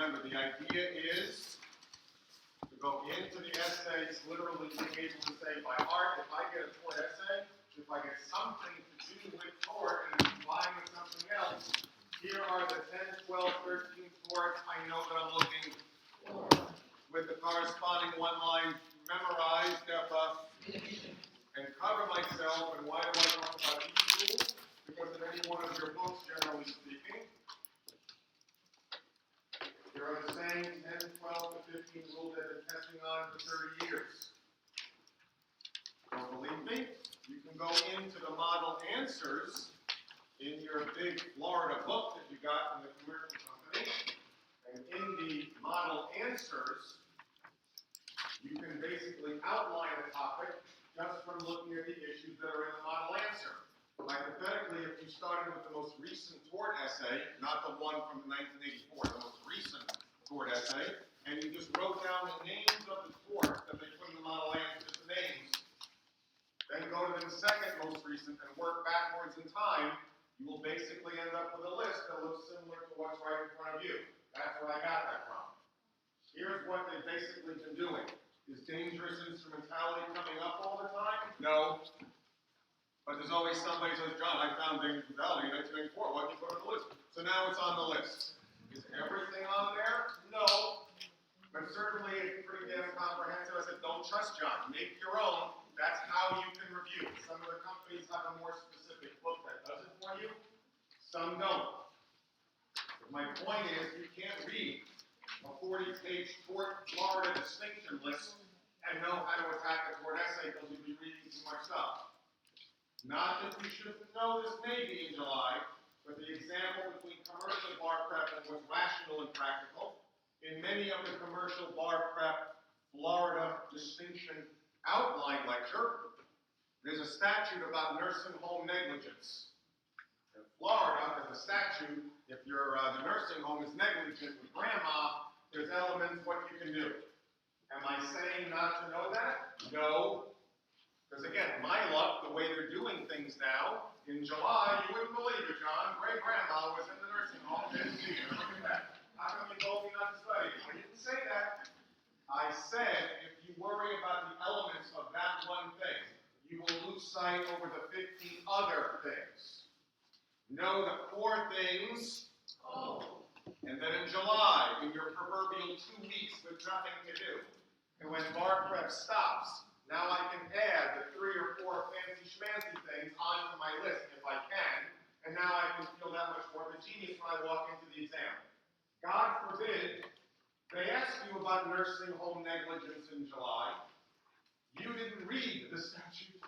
remember, the idea is to go into the essays, literally being able to say by heart, if I get a tort essay, if I get something to do with tort and combine with something else, here are the 10, 12, 13 torts I know that I'm looking for. With the corresponding one line memorized, and cover myself. And why do I talk about these rules? Because in any one of your books, generally speaking, there are the same 10, 12 to 15 rules that I've been testing on for 30 years. Don't believe me? You can go into the model answers in your big Florida book that you got from the commercial company. And in the model answers, you can basically outline a topic just from looking at the issues that are in the model answer. Hypothetically, if you started with the most recent tort essay, not the one from 1984, the most recent tort essay, and you just wrote down the names of the tort that they put in the model answer, just the names, then go to the second most recent and work backwards in time, you will basically end up with a list that looks similar to what's right in front of you. That's where I got that from. Here's what they've basically been doing. Is dangerous instrumentality coming up all the time? No. But there's always somebody who says, John, I found dangerous instrumentality in 1994. Why did you put it on the list? So now it's on the list. Is everything on there? No. But certainly it's pretty damn comprehensive. I said, don't trust John. Make your own. That's how you can review. Some of the companies have a more specific book that does it for you. Some don't. But my point is, you can't read a 40-page tort Florida distinction list and know how to attack a tort essay because you'll be reading too much stuff. Not that you shouldn't know this maybe in July, but the example between commercial bar prep and what's rational and practical, in many of the commercial bar prep Florida distinction outline lecture, there's a statute about nursing home negligence. In Florida, there's a statute, if the nursing home is negligent with grandma, there's elements what you can do. Am I saying not to know that? No. Because again, my luck, the way they're doing things now, in July, you wouldn't believe it, John. Great grandma was in the nursing home, didn't see her. Look at that. How come you told me not to study? I didn't say that. I said if you worry about the elements of that one thing, you will lose sight over the 15 other things. Know the core things. And then in July, in your proverbial 2 weeks with nothing to do, and when bar prep stops, now I can add the 3 or 4 fancy schmancy things onto my list if I can, and now I can feel that much more of a genius when I walk into the exam. God forbid, they ask you about nursing home negligence in July, you didn't read the statute,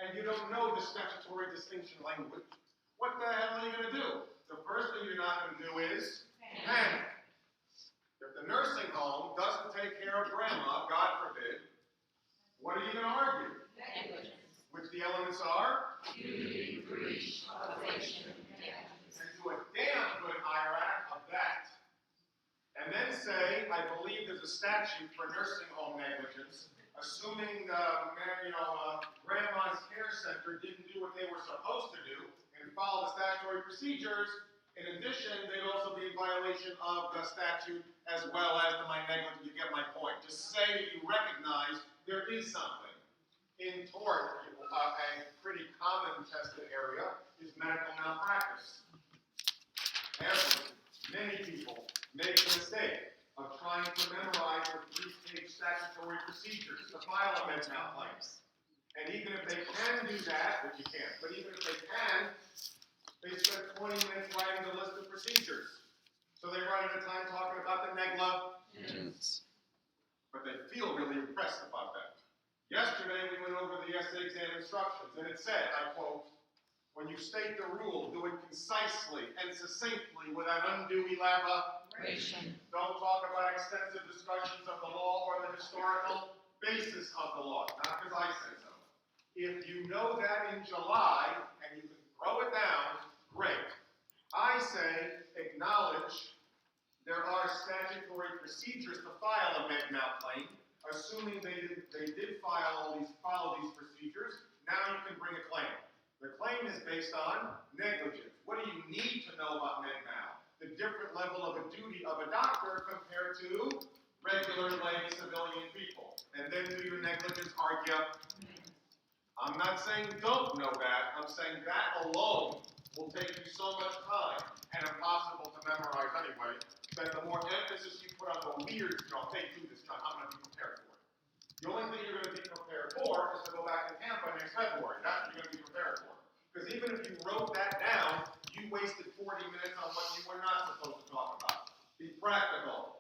and you don't know the statutory distinction language. What the hell are you going to do? The first thing you're not going to do is panic. If the nursing home doesn't take care of grandma, God forbid, what are you going to argue? Negligence. Which the elements are? Duty, breach, causation, negligence. And do a damn good IRAC of that. And then say, I believe there's a statute for nursing home negligence, assuming grandma's care center didn't do what they were supposed to do and follow the statutory procedures. In addition, they'd also be in violation of the statute as well as the my negligence. You get my point. Just say that you recognize there is something. In tort, a pretty common tested area is medical malpractice. Many people make the mistake of trying to memorize the 3-page statutory procedures to file a med mal claim. And even if they can do that, which you can't, but even if they can, they spend 20 minutes writing the list of procedures. So they run out of time talking about the negligence. But they feel really impressed about that. Yesterday we went over the essay exam instructions, and it said, I quote, when you state the rule, do it concisely and succinctly without undue elaboration. Don't talk about extensive discussions of the law or the historical basis of the law, not because I said so. If you know that in July and you can throw it down, great. I say acknowledge there are statutory procedures to file a med mal claim, assuming they did follow these procedures. Now you can bring a claim. The claim is based on negligence. What do you need to know about med mal? The different level of a duty of a doctor compared to regular lay civilian people. And then do your negligence argue? I'm not saying don't know that. I'm saying that alone will take you so much time and impossible to memorize anyway, that the more emphasis you put on the weird, hey, do this, John, I'm going to be prepared for it. The only thing you're going to be prepared for is to go back to Tampa next February. That's what you're going to be prepared for. Because even if you wrote that down, you wasted 40 minutes on what you were not supposed to talk about. Be practical.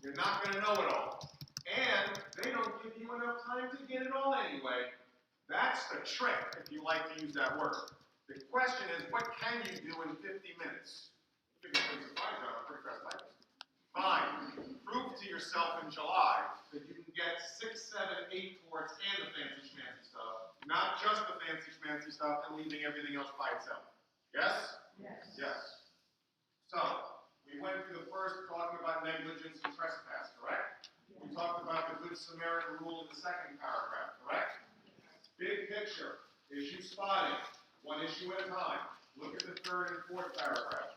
You're not going to know it all. And they don't give you enough time to get it all anyway. That's the trick, if you like to use that word. The question is, what can you do in 50 minutes? You're going to be surprised, John. I'm pretty fast like this. Fine. Prove to yourself in July that you can get 6, 7, 8 towards and the fancy schmancy stuff, not just the fancy schmancy stuff and leaving everything else by itself. Yes? Yes. Yes. So, we went through the first talking about negligence and trespass, correct? We talked about the Good Samaritan rule in the second paragraph, correct? Big picture, issue spotting, one issue at a time. Look at the third and fourth paragraph.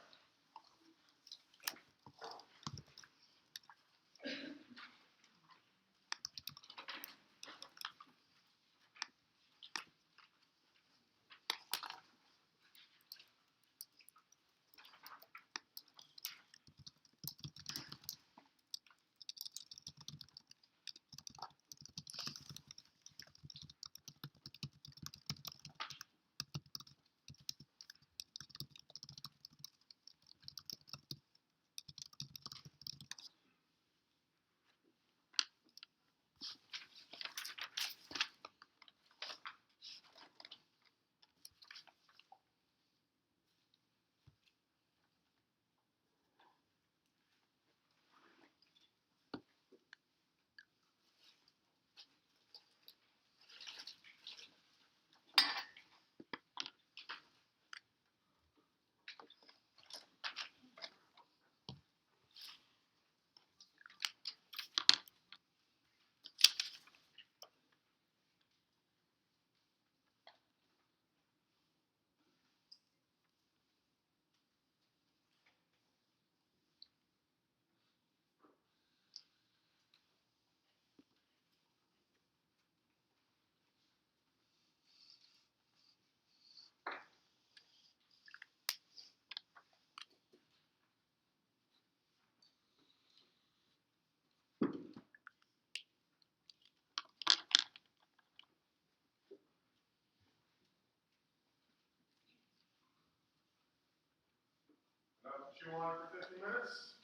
Chew on for 50 minutes?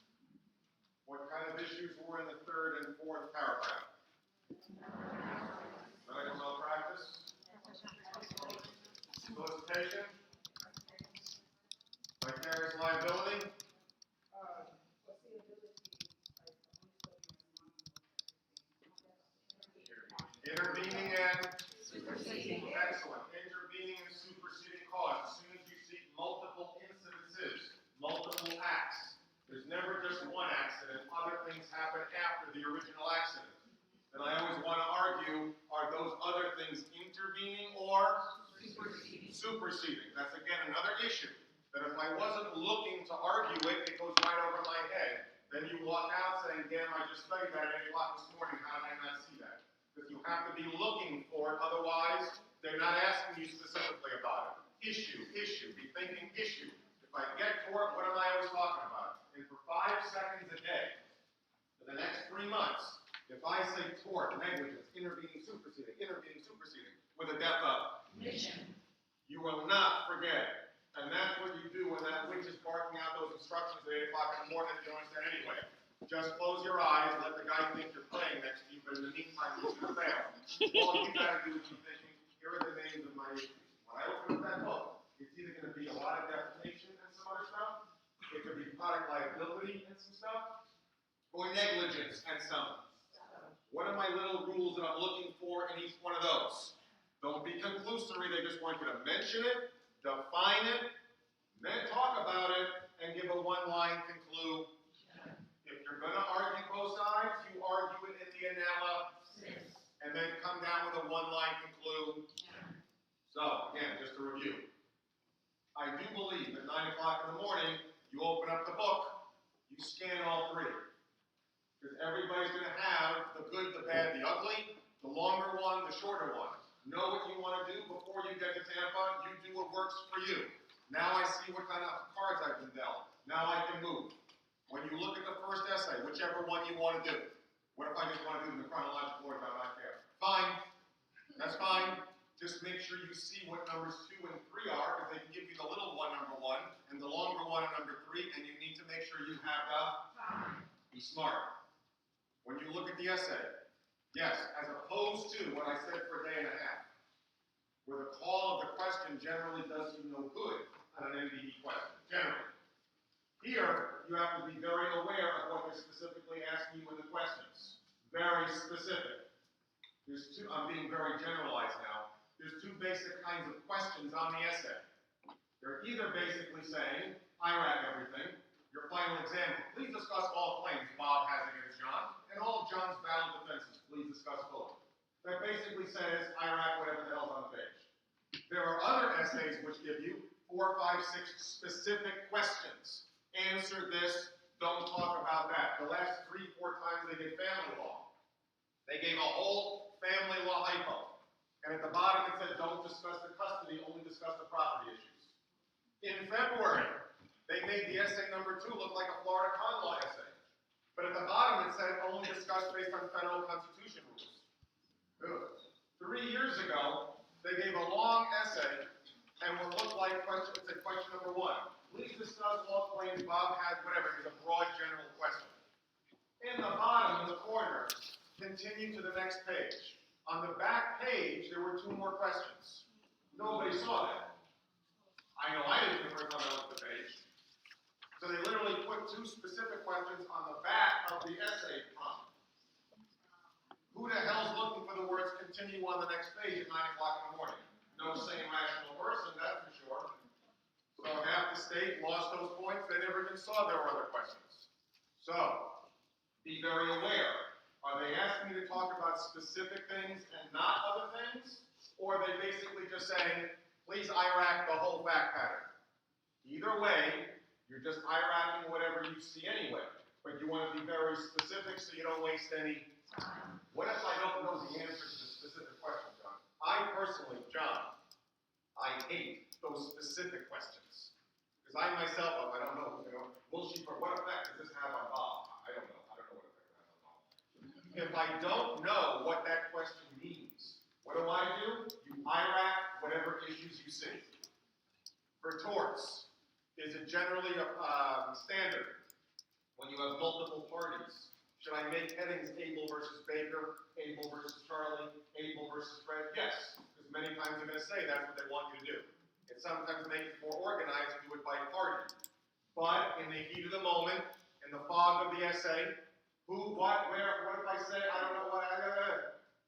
What kind of issues were in the third and fourth paragraph? Medical malpractice? Solicitation? Vicarious liability? Intervening and Superseding. excellent. Intervening and superseding cause. As soon as you see multiple incidences, multiple acts, there's never just one accident. Other things happen after the original accident. And I always want to argue, are those other things intervening or superseding? That's again another issue. That if I wasn't looking to argue it, it goes right over my head. Then you walk out saying, damn, I just studied that at 8 o'clock this morning. How did I not see that? Because you have to be looking for it. Otherwise, they're not asking you specifically about it. Issue. Be thinking issue. If I get to it, what am I always talking about? And for 5 seconds a day, for the next 3 months, if I say tort, negligence, intervening, superseding, with a death of, Mission. you will not forget. And that's what you do when that witch is barking out those instructions at 8 o'clock in the morning that you don't understand anyway. Just close your eyes, let the guy think you're playing next to you, but in the meantime, he's going to fail. All you got to do is be thinking, here are the names of my issues. When I open up that book, it's either going to be a lot of defamation and some other stuff, it could be product liability and some stuff, or negligence and some. What are my little rules that I'm looking for in each one of those? Don't be conclusory, they just want you to mention it, define it, then talk about it, and give a one-line conclude. If you're going to argue both sides, you argue it in the analysis, and then come down with a one-line conclude. So, again, just to review. I do believe at 9 o'clock in the morning, you open up the book, you scan all three. Because everybody's going to have the good, the bad, the ugly, the longer one, the shorter one. Know what you want to do before you get to Tampa. You do what works for you. Now I see what kind of cards I've been dealt. Now I can move. When you look at the first essay, whichever one you want to do. What if I just want to do them in chronological order? I don't care. Fine. That's fine. Just make sure you see what numbers 2 and 3 are, because they can give you the little one, number 1, and the longer one, number 3, and you need to make sure you have the. Be smart. When you look at the essay, yes, as opposed to what I said for a day and a half, where the call of the question generally does you no good on an MBE question, generally. Here, you have to be very aware of what they're specifically asking you in the questions. Very specific. There's two, I'm being very generalized now. There's two basic kinds of questions on the essay. They're either basically saying, IRAC everything, your final example. Please discuss all claims Bob has against John, and all of John's valid defenses. Please discuss fully. That basically says, IRAC whatever the hell's on the page. There are other essays which give you 4, 5, 6 specific questions. Answer this, don't talk about that. The last 3, 4 times they did family law, they gave a whole family law hypo. And at the bottom it said, don't discuss the custody, only discuss the property issues. In February, they made the essay number 2 look like a Florida con law essay. But at the bottom it said, only discuss based on federal constitution rules. Ugh. 3 years ago, they gave a long essay, and what looked like question, it said question number 1. Please discuss all claims Bob has, whatever, it's a broad general question. In the bottom, in the corner, continue to the next page. On the back page, there were 2 more questions. Nobody saw that. I know I didn't the first time I looked at the page. So they literally put 2 specific questions on the back of the essay prompt. Who the hell's looking for the words continue on the next page at 9 o'clock in the morning? No sane, rational person, that's for sure. So half the state lost those points. They never even saw there were other questions. So, be very aware. Are they asking you to talk about specific things and not other things? Or are they basically just saying, please IRAC the whole fact pattern? Either way, you're just IRACing whatever you see anyway. But you want to be very specific so you don't waste any time. What if I don't know the answer to the specific question, John? I personally, John, I hate those specific questions. Because I myself, I don't know, will she, what effect does this have on Bob? I don't know what effect it has on Bob. If I don't know what that question means, what do? You IRAC whatever issues you see. For torts, is it generally a standard when you have multiple parties? Should I make headings Abel versus Baker, Abel versus Charlie, Abel versus Fred? Yes, because many times they're going to say that's what they want you to do. And sometimes make it more organized and do it by party. But in the heat of the moment, in the fog of the essay, who, what, where, what if I say, I don't know what,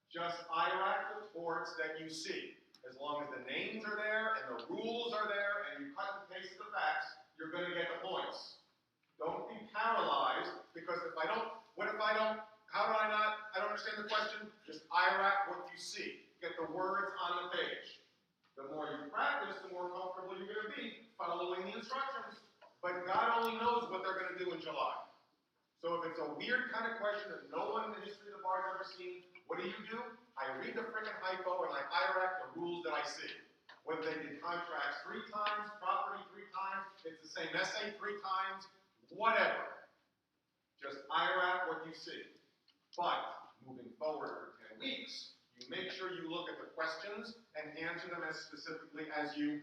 just IRAC the torts that you see. As long as the names are there and the rules are there and you cut and paste the facts, you're going to get the points. Don't be paralyzed, because if I don't, what if I don't, how do I not, I don't understand the question, just IRAC what you see. Get the words on the page. The more you practice, the more comfortable you're going to be following the instructions. But God only knows what they're going to do in July. So if it's a weird kind of question that no one in the history of the bar has ever seen, what do? I read the frickin' hypo and I IRAC the rules that I see. Whether they did contracts 3 times, property 3 times, it's the same essay 3 times, whatever. Just IRAC what you see. But moving forward for 10 weeks, you make sure you look at the questions and answer them as specifically as you.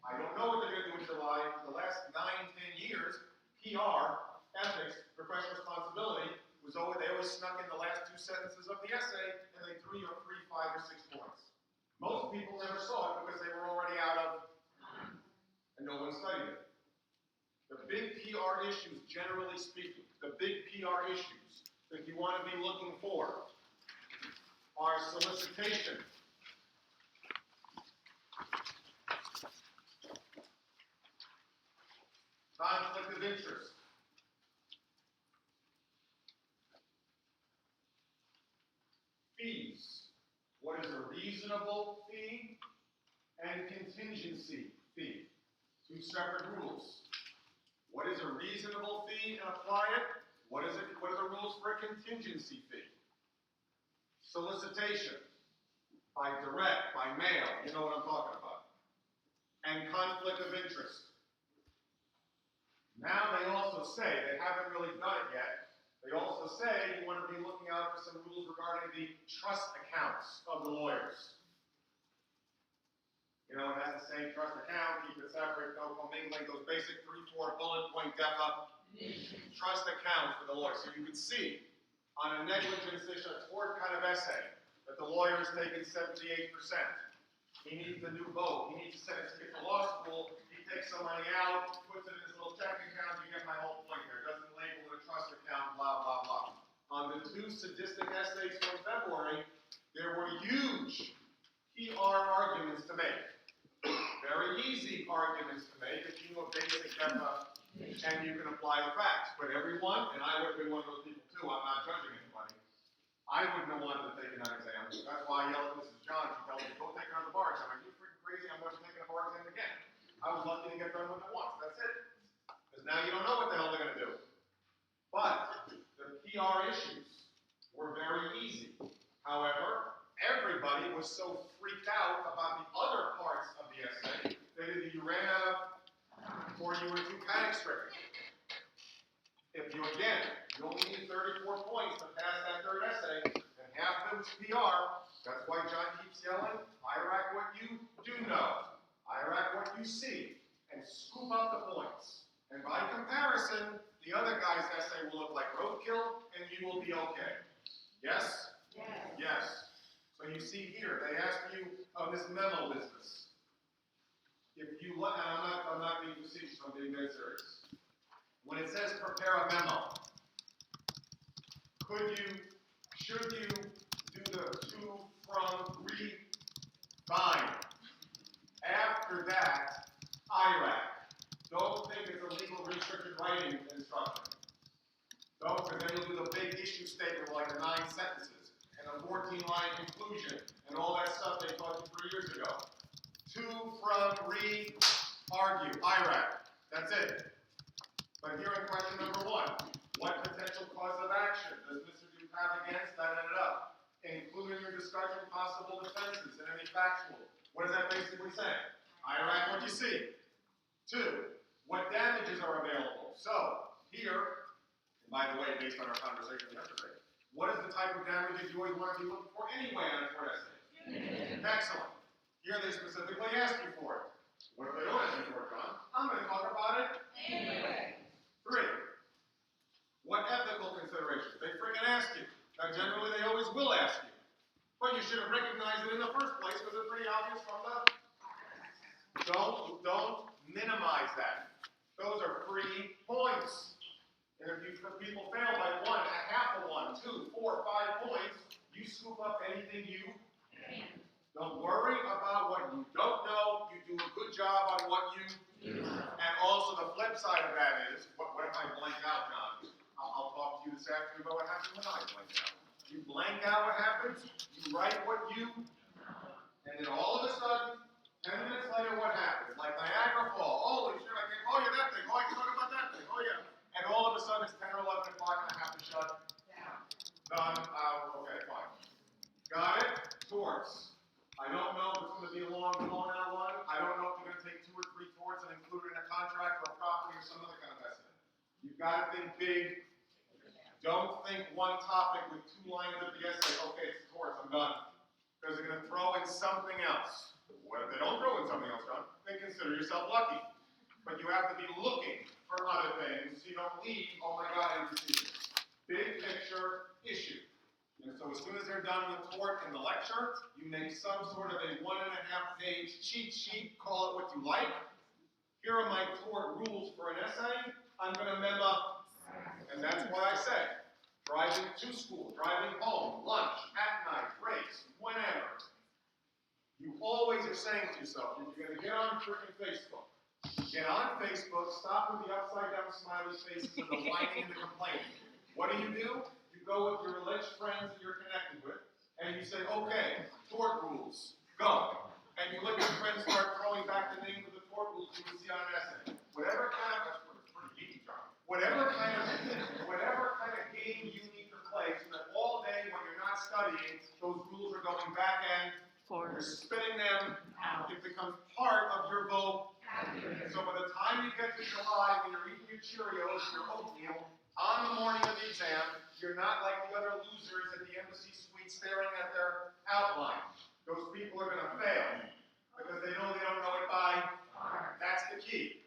I don't know what they're going to do in July. For the last 9, 10 years, PR, ethics, professional responsibility, was always, they always snuck in the last 2 sentences of the essay, and they threw you 3, 5, or 6 points. Most people never saw it because they were already out of, and no one studied it. The big PR issues, generally speaking, the big PR issues that you want to be looking for are solicitation, conflict of interest, fees. What is a reasonable fee and contingency fee? 2 separate rules. What is a reasonable fee and apply it? What are the rules for a contingency fee? Solicitation, by direct, by mail, you know what I'm talking about. And conflict of interest. Now they also say, they haven't really done it yet, they also say you want to be looking out for some rules regarding the trust accounts of the lawyers. You know, it has the same trust account, keep it separate, no commingling, those basic 3-4 bullet point DEFA trust accounts for the lawyer. So you can see on a negligence issue, a tort kind of essay, that the lawyer is taking 78%. He needs a new boat. He needs to send his kid to law school. He takes some money out, puts it in his little checking account. You get my whole point there. Doesn't label it a trust account, blah, blah, blah. On the 2 sadistic essays from February, there were huge PR arguments to make. Very easy arguments to make if you know basic DEFA and you can apply the facts. But everyone, and I would have been one of those people too, I'm not judging anybody, I wouldn't have wanted to take an exam. That's why I yelled at Mrs. John. She told me, go take another bar exam. Are you freaking crazy? I'm never taking a bar exam again. I was lucky to get done with it once. That's it. Because now you don't know what the hell they're going to do. But the PR issues were very easy. However, everybody was so freaked out about the other parts of the essay that either you ran out of or you were too panic stricken. If you, again, you only need 34 points to pass that third essay, and half of it was PR, that's why John keeps yelling, IRAC what you do know, IRAC what you see, and scoop up the points. And by comparison, the other guy's essay will look like roadkill, and you will be okay. Yes? Yes. Yes. So you see here, they ask you on this memo business. If you look, and I'm not being facetious, I'm being dead serious. When it says prepare a memo, should you do the to, from, re, fine. After that, IRAC. Don't think it's a legal restricted writing instruction. Don't, because then you'll do the big issue statement with like the 9 sentences and a 14-line conclusion and all that stuff they taught you 3 years ago. To, from, re, argue, IRAC. That's it. But here in question number 1, what potential cause of action does Mr. Duke have against that ended up? Including your discussion of possible defenses and any factual. What does that basically say? IRAC what you see. 2, what damages are available? So, here, and by the way, based on our conversation yesterday, what is the type of damages you always want to be looking for anyway on a court essay? Excellent. Here they specifically ask you for it. What if they don't ask you for it, John? I'm going to talk about it Anyway. 3, what ethical considerations? They freaking ask you. Now, generally, they always will ask you. But you should have recognized it in the first place because it's pretty obvious from the... Don't minimize that. Those are free points. And if people fail by 1, a half of 1, 2, 4, 5 points, you scoop up anything you can. Don't worry about what you don't know. You do a good job on what you do. And also the flip side of that is, what if I blank out, John? I'll talk to you this afternoon about what happens when I blank out. You blank out what happens, you write what you, and then all of a sudden, 10 minutes later, what happens? Like Niagara Falls. Holy shit, I can't, oh yeah, that thing. Oh, I can talk about that thing. Oh yeah. And all of a sudden, it's 10 or 11 o'clock and I have to shut down. Done. Okay, fine. Got it? Torts. I don't know if it's going to be a long, blown-out one. I don't know if they're going to take 2 or 3 torts and include it in a contract for a property or some other kind of estimate. You've got to think big. Don't think one topic with 2 lines of the essay. Okay, it's torts. I'm done. Because they're going to throw in something else. What if they don't throw in something else, John? Then consider yourself lucky. But you have to be looking for other things so you don't leave, oh my God, I didn't see this. Big picture issue. And so as soon as they're done with tort in the lecture, you make some sort of a 1.5-page cheat sheet, call it what you like. Here are my tort rules for an essay. I'm going to mem up. And that's what I say. Driving to school, driving home, lunch, at night, breaks, whenever. You always are saying to yourself, if you're going to get on freaking Facebook, get on Facebook, stop with the upside-down smiley faces and the whining and the complaining. What do? You go with your alleged friends that you're connected with, and you say, okay, tort rules, go. And you let your friends start throwing back the names of the tort rules you would see on an essay. Whatever kind of, that's pretty deep whatever kind of game you need to play, so that all day when you're not studying, those rules are going back and you're spitting them out. It becomes part of your vocabulary. So by the time you get to July, when you're eating your Cheerios and your oatmeal on the morning of the exam, you're not like the other losers at the embassy suite staring at their outline. Those people are going to fail because they know they don't know it by heart. That's the key.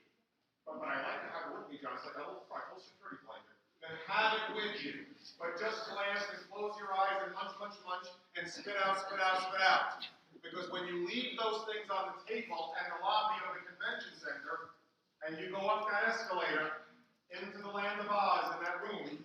But I like to have it with me, John. It's like a little security blanket. Then have it with you. But just glance and close your eyes and munch, munch, munch, and spit out, spit out, spit out. Because when you leave those things on the table and the lobby of the convention center, and you go up that escalator into the land of Oz in that room,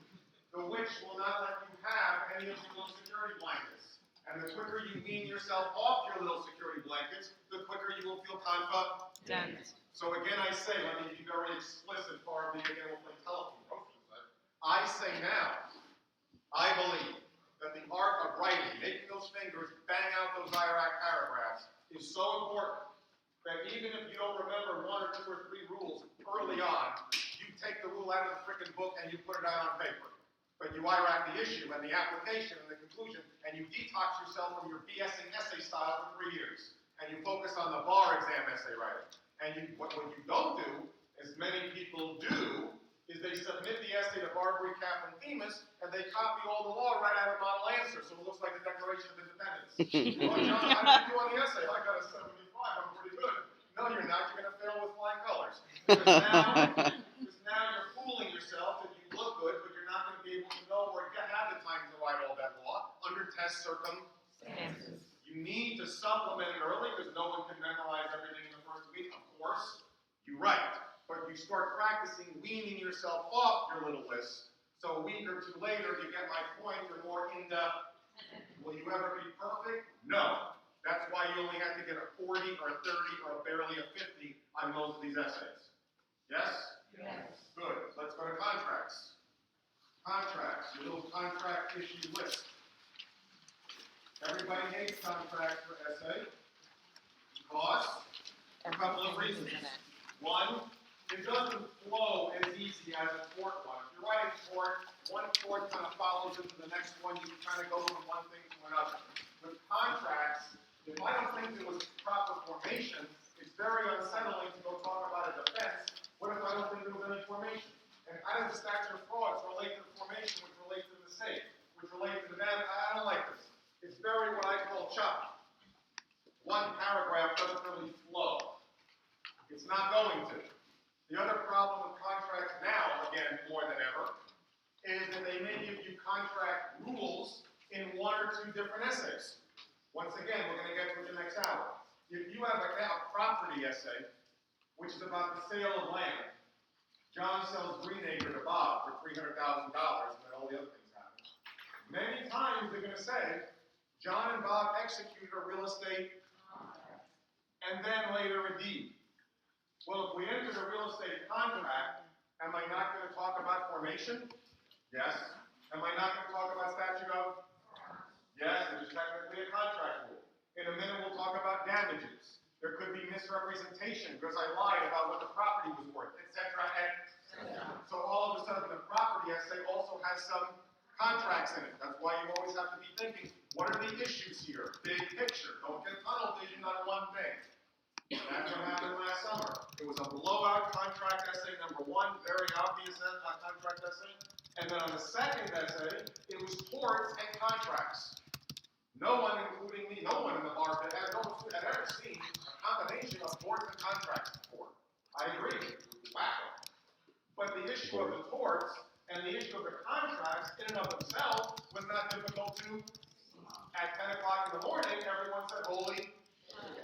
the witch will not let you have any of your little security blankets. And the quicker you wean yourself off your little security blankets, the quicker you will feel confident. So again, I say, let me be very explicit for me, again, we'll play telephone. I say now, I believe that the art of writing, making those fingers bang out those IRAC paragraphs, is so important that even if you don't remember 1 or 2 or 3 rules early on, you take the rule out of the frickin' book and you put it out on paper. But you IRAC the issue and the application and the conclusion, and you detox yourself from your BSing essay style for 3 years. And you focus on the bar exam essay writing. And what you don't do, as many people do, is they submit the essay to Barbary, Kaplan, Themis, and they copy all the law right out of model answer, so it looks like the Declaration of Independence. Well, John, how did you do on the essay? I got a 75, I'm pretty good. No, you're not, you're going to fail with flying colors. Because now you're fooling yourself that you look good, but you're not going to be able to know or have the time to write all that law under test circumstances. You need to supplement it early, because no one can memorize everything in the first week, of course. You're right. But you start practicing weaning yourself off your little list, so a week or 2 later, you get my point, you're more into, will you ever be perfect? No. That's why you only have to get a 40 or a 30 or barely a 50 on most of these essays. Yes? Yes. Good. Let's go to contracts. Contracts, your little contract issue list. Everybody hates contracts for essay because a couple of reasons. One, it doesn't flow as easy as a tort one. If you're writing tort, one tort kind of follows into the next one. You can kind of go from one thing to another. With contracts, if I don't think there was proper formation, it's very unsettling to go talk about a defense. What if I don't think there was any formation? And how does the statute of frauds relate to the formation, which relates to the state, which relates to the data? I don't like this. It's very what I call choppy. One paragraph doesn't really flow. It's not going to. The other problem with contracts now, again, more than ever, is that they may give you contract rules in 1 or 2 different essays. Once again, we're going to get to it the next hour. If you have a property essay, which is about the sale of land, John sells Greenacre to Bob for $300,000, and then all the other things happen. Many times they're going to say, John and Bob executed a real estate and then later a deed. Well, if we entered a real estate contract, am I not going to talk about formation? Yes. Am I not going to talk about statute of? Yes, it is technically a contract rule. In a minute, we'll talk about damages. There could be misrepresentation because I lied about what the property was worth, etc. So all of a sudden, the property essay also has some contracts in it. That's why you always have to be thinking, what are the issues here? Big picture. Don't get tunnel vision on one thing. That's what happened last summer. It was a blowout contract essay, number 1, very obvious contract essay. And then on the second essay, it was torts and contracts. No one, including me, no one in the bar had ever seen a combination of torts and contracts before. I agree. Wow. But the issue of the torts and the issue of the contracts in and of themselves was not difficult to. At 10 o'clock in the morning, everyone said, holy.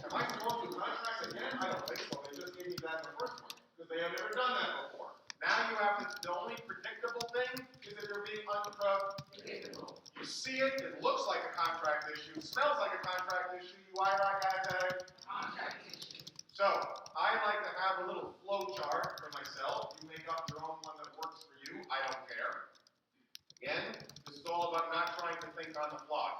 Am I supposed to do contracts again? I don't think so. They just gave me that in the first one, because they have never done that before. Now you have to, the only predictable thing is that they're being unpredictable. You see it, it looks like a contract issue, smells like a contract issue, you IRAC as a contract issue. So, I like to have a little flow chart for myself. You make up your own one that works for you. I don't care. Again, this is all about not trying to think on the fly.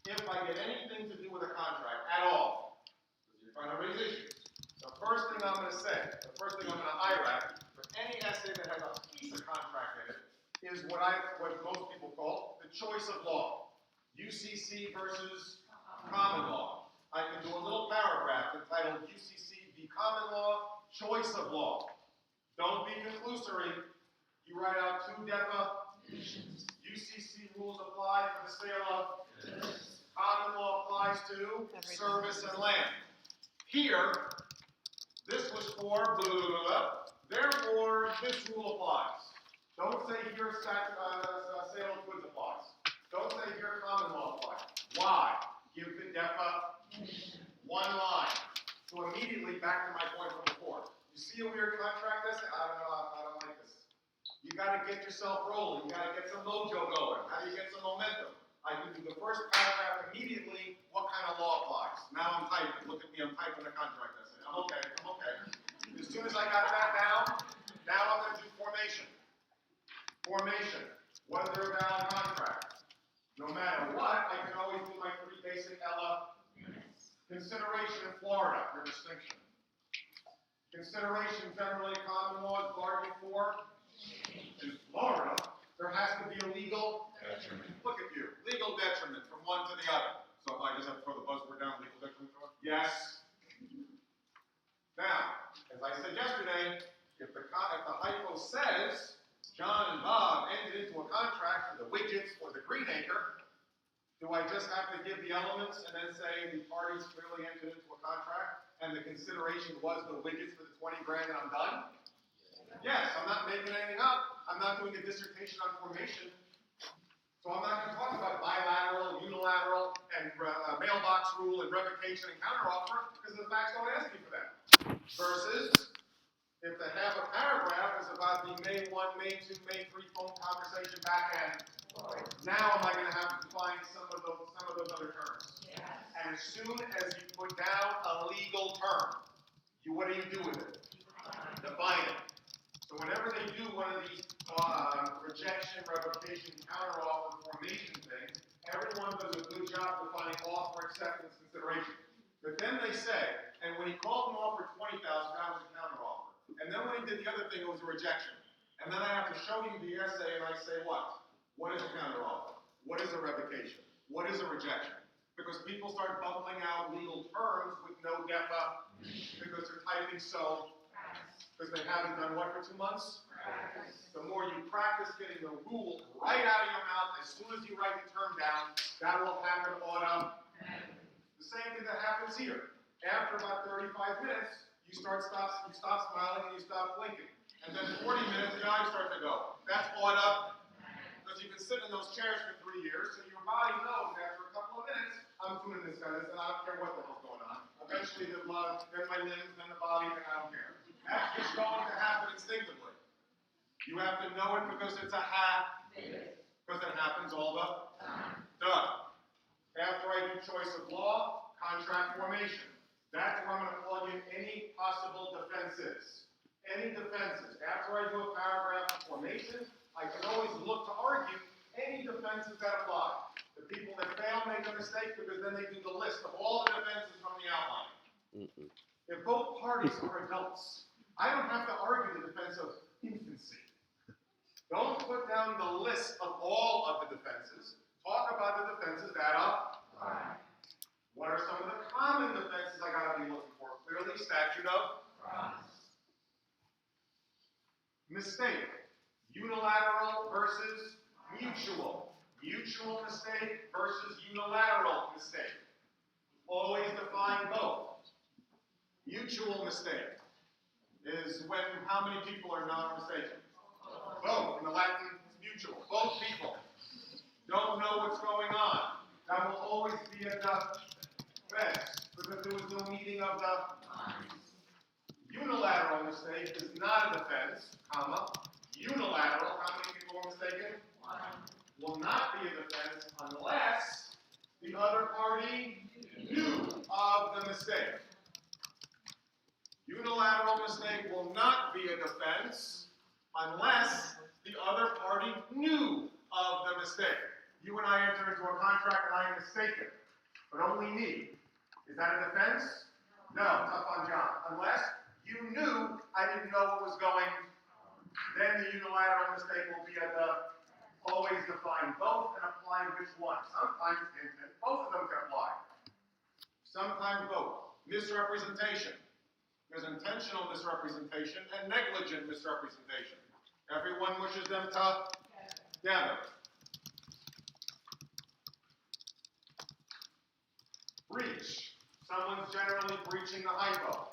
If I get anything to do with a contract at all, because you're trying to raise issues, the first thing I'm going to say, the first thing I'm going to IRAC for any essay that has a piece of contract in it is what most people call the choice of law. UCC versus common law. I can do a little paragraph entitled UCC v. Common Law, Choice of Law. Don't be conclusory. You write out two definitions. UCC rules apply for the sale of common law applies to service and land. Here, this was for blah, blah, blah, blah. Therefore, this rule applies. Don't say here sale of goods applies. Don't say here common law applies. Why? Give the definition one line. So immediately back to my point from before. You see a weird contract essay? I don't like this. You got to get yourself rolling. You got to get some mojo going. How do you get some momentum? I can do the first paragraph immediately. What kind of law applies? Now I'm typing. Look at me. I'm typing a contract essay. I'm okay. As soon as I got that down, now I'm going to do formation. Formation. Was there a valid contract? No matter what, I can always do my three basic elements. Consideration in Florida, your distinction. Consideration generally common law is bargained for. In Florida, there has to be a legal detriment. Look at you. Legal detriment from one to the other. So I just have to throw the buzzword down, legal detriment? Yes. Now, as I said yesterday, if the hypo says John and Bob entered into a contract for the widgets or the green acre, do I just have to give the elements and then say the parties clearly entered into a contract and the consideration was the widgets for the 20 grand and I'm done? Yes, I'm not making anything up. I'm not doing a dissertation on formation. So I'm not going to talk about bilateral, unilateral, and mailbox rule and revocation and counteroffer because the facts don't ask me for that. Versus, if the half a paragraph is about the May 1, May 2, May 3 phone conversation back end, now am I going to have to define some of those other terms? Yes. And as soon as you put down a legal term, what do you do with it? Define it. So whenever they do one of these rejection, revocation, counteroffer, formation things, everyone does a good job defining offer, acceptance, consideration. But then they say, and when he called an offer 20,000, that was a counteroffer. And then when he did the other thing, it was a rejection. And then I have to show you the essay, and I say what? What is a counteroffer? What is a revocation? What is a rejection? Because people start bubbling out legal terms with no definition because they're typing so. Because they haven't done what for 2 months? Practice. The more you practice getting the rule right out of your mouth, as soon as you write the term down, that will happen automatically. The same thing that happens here. After about 35 minutes, you stop smiling and you stop blinking. And then 40 minutes, the eyes start to go. That's auto. Because you've been sitting in those chairs for 3 years, so your body knows after a couple of minutes, I'm doing this, guys, and I don't care what the hell's going on. Eventually, then my limbs, then the body, then I don't care. That's just going to happen instinctively. You have to know it because it's a habit. Because it happens all the time. Done. After I do choice of law, contract formation. That's where I'm going to plug in any possible defenses. Any defenses. After I do a paragraph of formation, I can always look to argue any defenses that apply. The people that fail make a mistake because then they do the list of all the defenses from the outline. If both parties are adults, I don't have to argue the defense of infancy. Don't put down the list of all of the defenses. Talk about the defenses that apply. What are some of the common defenses I got to be looking for? Clearly, statute of mistake. Unilateral versus mutual. Mutual mistake versus unilateral mistake. Always define both. Mutual mistake is when how many people are not mistaken? Both. In the Latin, it's mutual. Both people don't know what's going on. That will always be a defense because there was no meeting of the minds. Unilateral mistake is not a defense, comma. Unilateral, how many people are mistaken? One. Will not be a defense unless the other party knew of the mistake. Unilateral mistake will not be a defense unless the other party knew of the mistake. You and I enter into a contract and I am mistaken, but only me. Is that a defense? No, tough on John. Unless you knew I didn't know what was going then the unilateral mistake will be at the always define both and apply which one. Sometimes both of them can apply. Sometimes both. Misrepresentation. There's intentional misrepresentation and negligent misrepresentation. Everyone wishes them together. Breach. Someone's generally breaching the hypo.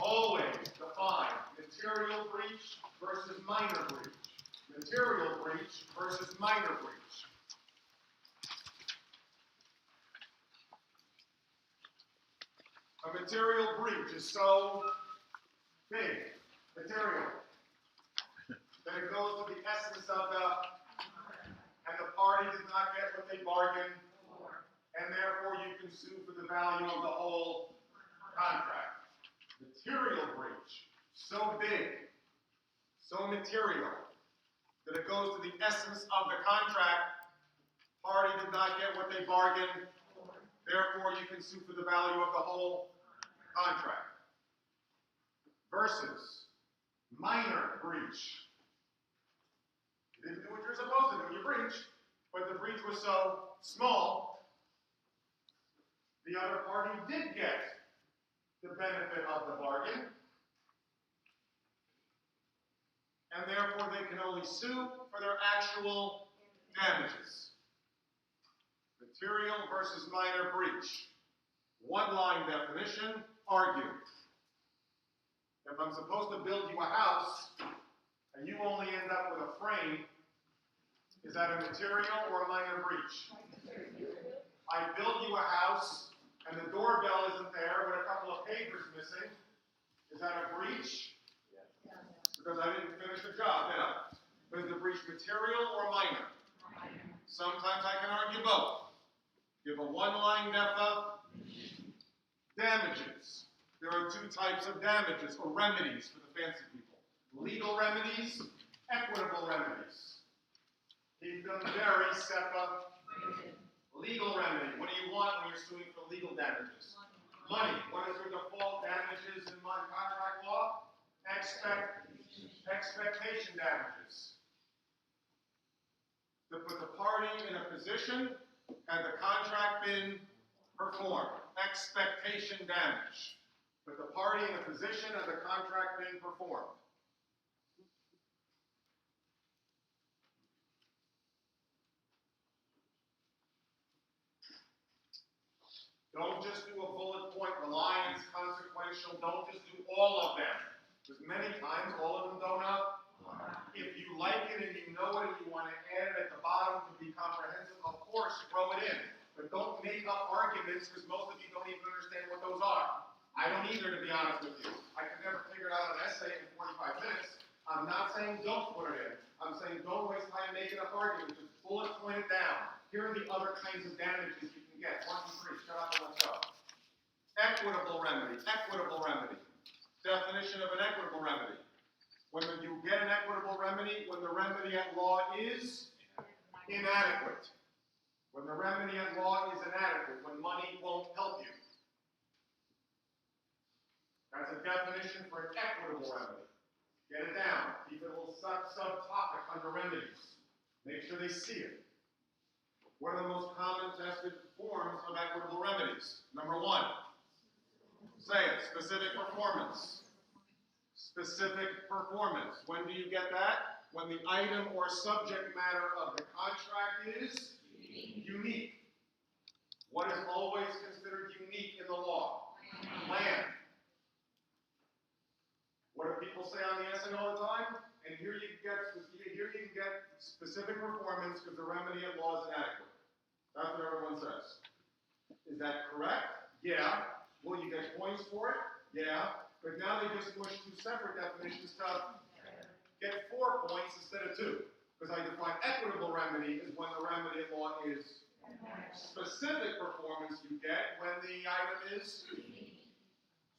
Always define material breach versus minor breach. Material breach versus minor breach. A material breach is so big, material, that it goes to the essence of and the party does not get what they bargained, and therefore you can sue for the value of the whole contract. Material breach, so big, so material, that it goes to the essence of the contract. Party did not get what they bargained, therefore you can sue for the value of the whole contract. Versus minor breach. You didn't do what you're supposed to do, you breached, but the breach was so small, the other party did get the benefit of the bargain, and therefore they can only sue for their actual damages. Material versus minor breach. One-line definition, argue. If I'm supposed to build you a house, and you only end up with a frame, is that a material or a minor breach? I build you a house, and the doorbell isn't there, but a couple of papers missing. Is that a breach? Because I didn't finish the job, did I? But is the breach material or minor? Sometimes I can argue both. Give a one-line damages. There are two types of damages, or remedies for the fancy people. Legal remedies, equitable remedies. Keep them very separate. Legal remedy. What do you want when you're suing for legal damages? Money. What is your default damages in my contract law? Expectation damages. To put the party in a position, had the contract been performed? Expectation damage. Put the party in a position, had the contract been performed? Don't just do a bullet point, reliance, consequential. Don't just do all of them. Because many times, all of them don't up. If you like it and you know it and you want to add it at the bottom to be comprehensive, of course, throw it in. But don't make up arguments because most of you don't even understand what those are. I don't either, to be honest with you. I could never figure out an essay in 45 minutes. I'm not saying don't put it in. I'm saying don't waste time making up arguments. Just bullet point it down. Here are the other kinds of damages you can get. 1, 2, 3. Shut up and let's go. Equitable remedy. Equitable remedy. Definition of an equitable remedy. When you get an equitable remedy, when the remedy at law is inadequate. When the remedy at law is inadequate, when money won't help you. That's a definition for an equitable remedy. Get it down. Keep it a little subtopic under remedies. Make sure they see it. What are the most common tested forms of equitable remedies? Number 1. Say it. Specific performance. Specific performance. When do you get that? When the item or subject matter of the contract is unique. What is always considered unique in the law? Land. What do people say on the essay all the time? And here you can get specific performance because the remedy at law is inadequate. That's what everyone says. Is that correct? Yeah. Will you get points for it? Yeah. But now they just push 2 separate definitions to get 4 points instead of 2. Because I define equitable remedy is when the remedy at law is specific performance you get when the item is.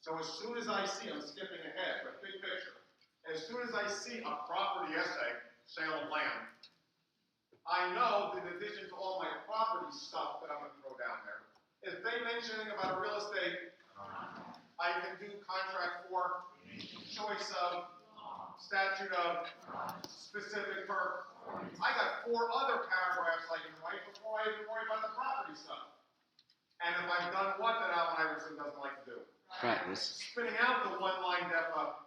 So as soon as I see, I'm skipping ahead, but big picture. As soon as I see a property essay, sale of land, I know that in addition to all my property stuff that I'm going to throw down there, if they mention anything about a real estate, I can do contract for choice of statute of specific purpose. I got 4 other paragraphs I can write before I even worry about the property stuff. And if I've done what that Allen Iverson doesn't like to do? Practice. Spinning out the one-line DEFA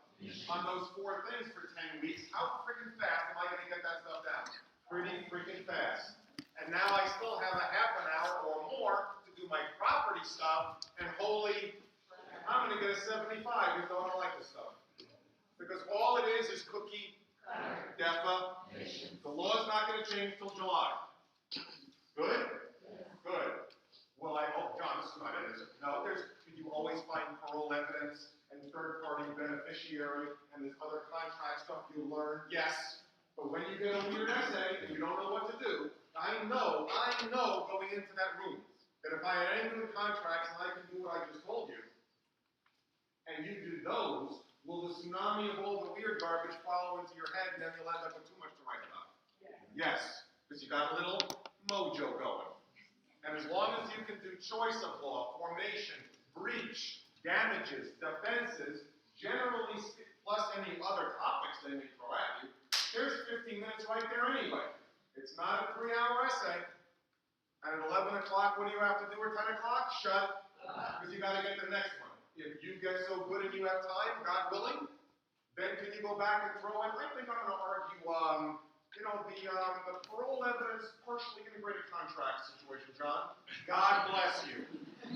on those 4 things for 10 weeks. How freaking fast am I going to get that stuff down? Pretty freaking fast. And now I still have a half an hour or more to do my property stuff, and holy, I'm going to get a 75 even though I don't like this stuff. Because all it is cookie DEFA. The law's not going to change till July. Good? Good. Well, I hope, John, this is not it, is it? No, you always find parole evidence and third-party beneficiary and this other contract stuff you learn. Yes. But when you get a weird essay and you don't know what to do, I know going into that room that if I had any good contracts and I can do what I just told you, and you do those, will the tsunami of all the weird garbage follow into your head and then you'll end up with too much to write about? Yes, because you got a little mojo going. And as long as you can do choice of law, formation, breach, damages, defenses, generally, plus any other topics they may throw at you, there's 15 minutes right there anyway. It's not a 3-hour essay. And at 11 o'clock, what do you have to do, or 10 o'clock? Shut, because you got to get the next one. If you get so good and you have time, God willing, then can you go back and throw in, I think I'm going to argue, the parole evidence partially integrated contract situation, John. God bless you.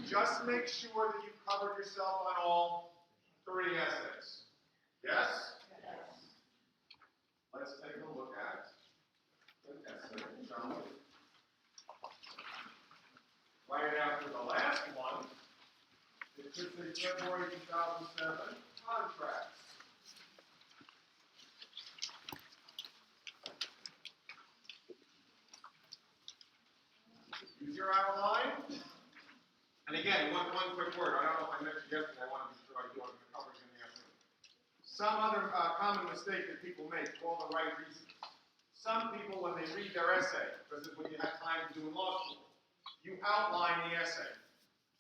Just make sure that you've covered yourself on all 3 essays. Yes? Let's take a look at an essay, shall we? Right after the last one, it should say February 2007 contracts. Use your outline. And again, one quick word. I don't know if I mentioned yesterday. I want to be sure I do it in the coverage in the afternoon. Some other common mistake that people make for all the right reasons. Some people, when they read their essay, this is what you have time to do in law school, you outline the essay.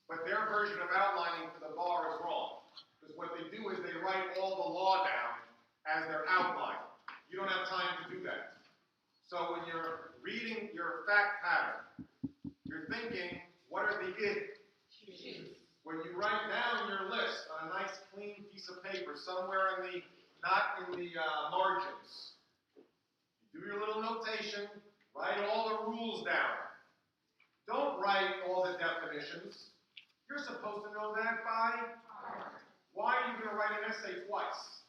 But their version of outlining for the bar is wrong. Because what they do is they write all the law down as their outline. You don't have time to do that. So when you're reading your fact pattern, you're thinking, what are the issues? When you write down your list on a nice clean piece of paper, somewhere not in the margins, you do your little notation, write all the rules down. Don't write all the definitions. You're supposed to know that by heart. Why are you going to write an essay twice?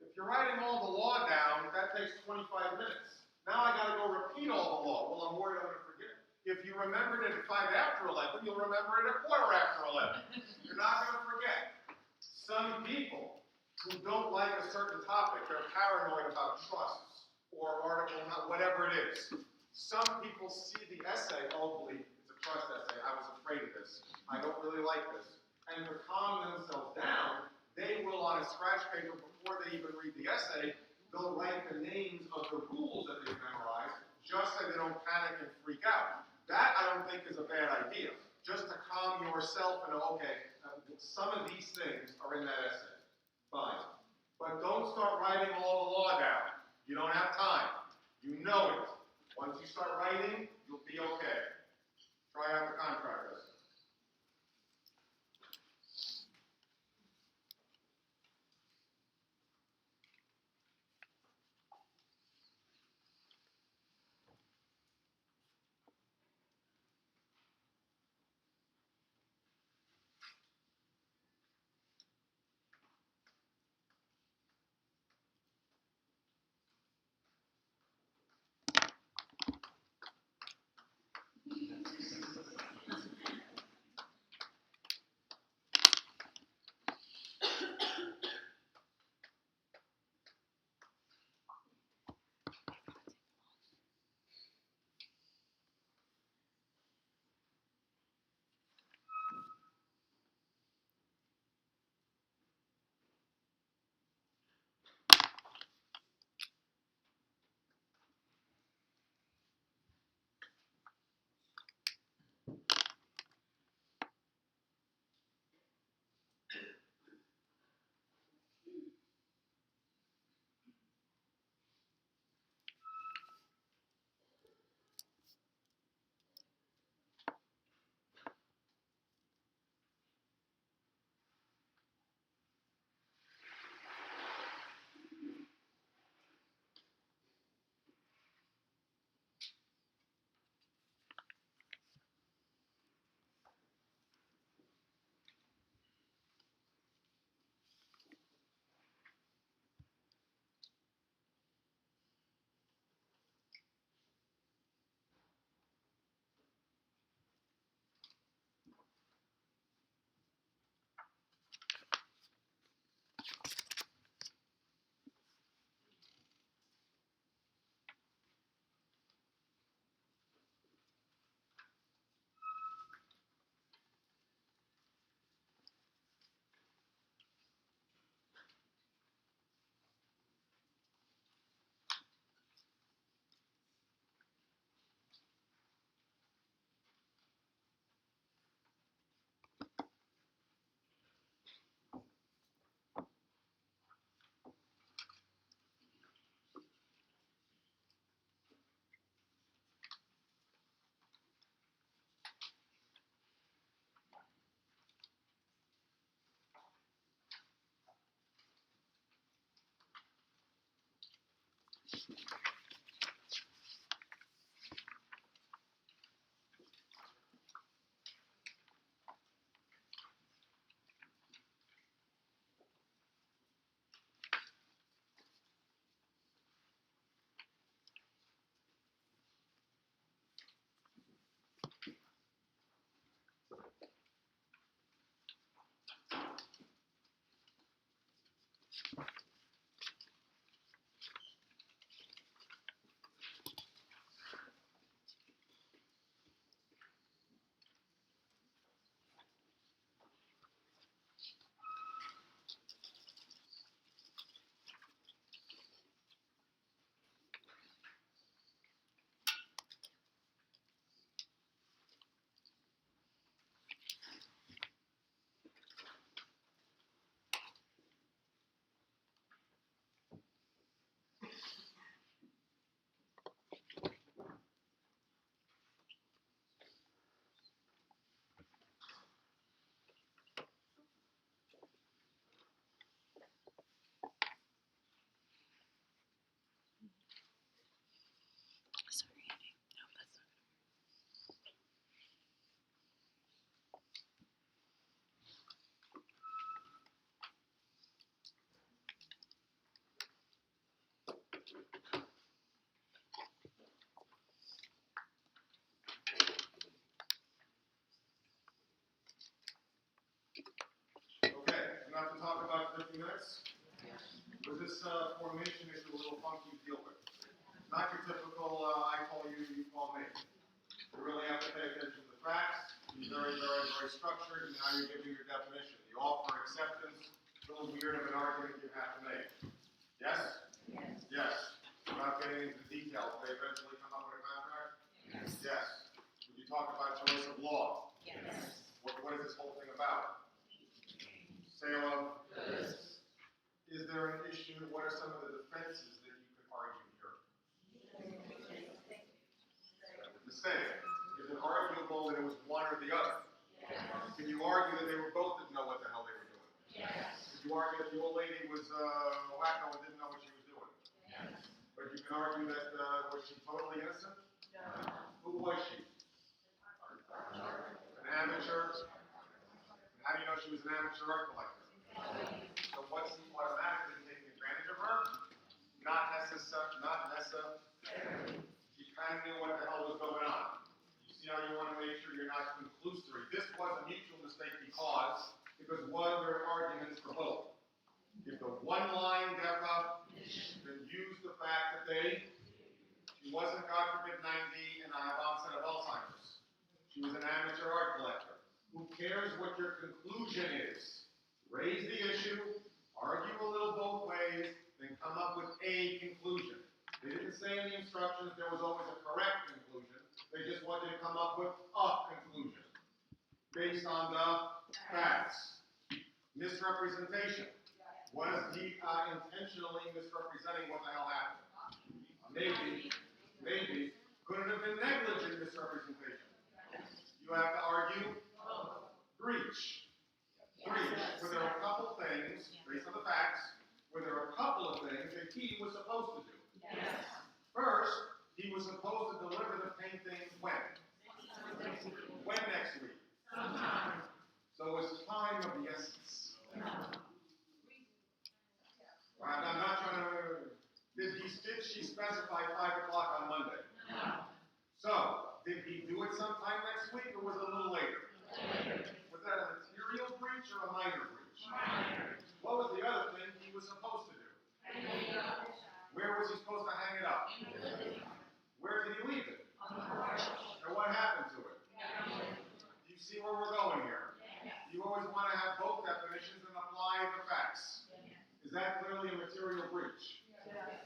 If you're writing all the law down, that takes 25 minutes. Now I got to go repeat all the law. Well, I'm worried I'm going to forget. If you remembered it at 5 after 11, you'll remember it at 1/4 after 11. You're not going to forget. Some people who don't like a certain topic, they're paranoid about trusts or article, whatever it is. Some people see the essay, oh, believe it's a trust essay. I was afraid of this. I don't really like this. And to calm themselves down, they will, on a scratch paper, before they even read the essay, they'll write the names of the rules that they've memorized, just so they don't panic and freak out. That, I don't think, is a bad idea. Just to calm yourself and know, okay, some of these things are in that essay. Fine. But don't start writing all the law down. You don't have time. You know it. Once you start writing, you'll be okay. Try out the contract essay. few minutes? Was this formation issue a little funky to deal with? Not your typical, I call you, you call me. You really have to pay attention to the facts, be very, very, very structured, and now you're giving your definition. The offer acceptance, a little weird of an argument you have to make. Yes? Yes. Yes. We're not getting into details. They eventually come up with a contract? Yes. Yes. Would you talk about choice of law? Yes. What is this whole thing about? Sale of Goods. Is there an issue? What are some of the defenses that you could argue here? Mistake. Is it arguable that it was one or the other? Yes. Can you argue that they were both didn't know what the hell they were doing? Yes. Could you argue that the old lady was wacko and didn't know what she was doing? Yes. But you can argue that was she totally innocent? No. Who was she? An amateur? How do you know she was an amateur art collector? So what's he automatically taking advantage of her? Not necessarily. She kind of knew what the hell was going on. You see how you want to make sure you're not conclusory. This was a mutual mistake because was there arguments for both? If the one line then use the fact that she wasn't, God forbid, 90 and on an onset of Alzheimer's. She was an amateur art collector. Who cares what your conclusion is? Raise the issue, argue a little both ways, then come up with a conclusion. They didn't say in the instructions there was always a correct conclusion. They just wanted to come up with a conclusion based on the facts. Misrepresentation. Was he intentionally misrepresenting what the hell happened? Maybe. Could it have been negligent misrepresentation? You have to argue breach. Were there a couple things, based on the facts, were there a couple of things that he was supposed to do? Yes. First, he was supposed to deliver the painting when? When next week? Sometime. So it's time of the essence. No. I'm not trying to. Did she specify 5 o'clock on Monday? No. So, did he do it sometime next week or was it a little later? Was that a material breach or a minor breach? Minor. What was the other thing he was supposed to do? Where was he supposed to hang it up? Where did he leave it? And what happened to it? Do you see where we're going here? You always want to have both definitions and apply the facts. Is that clearly a material breach?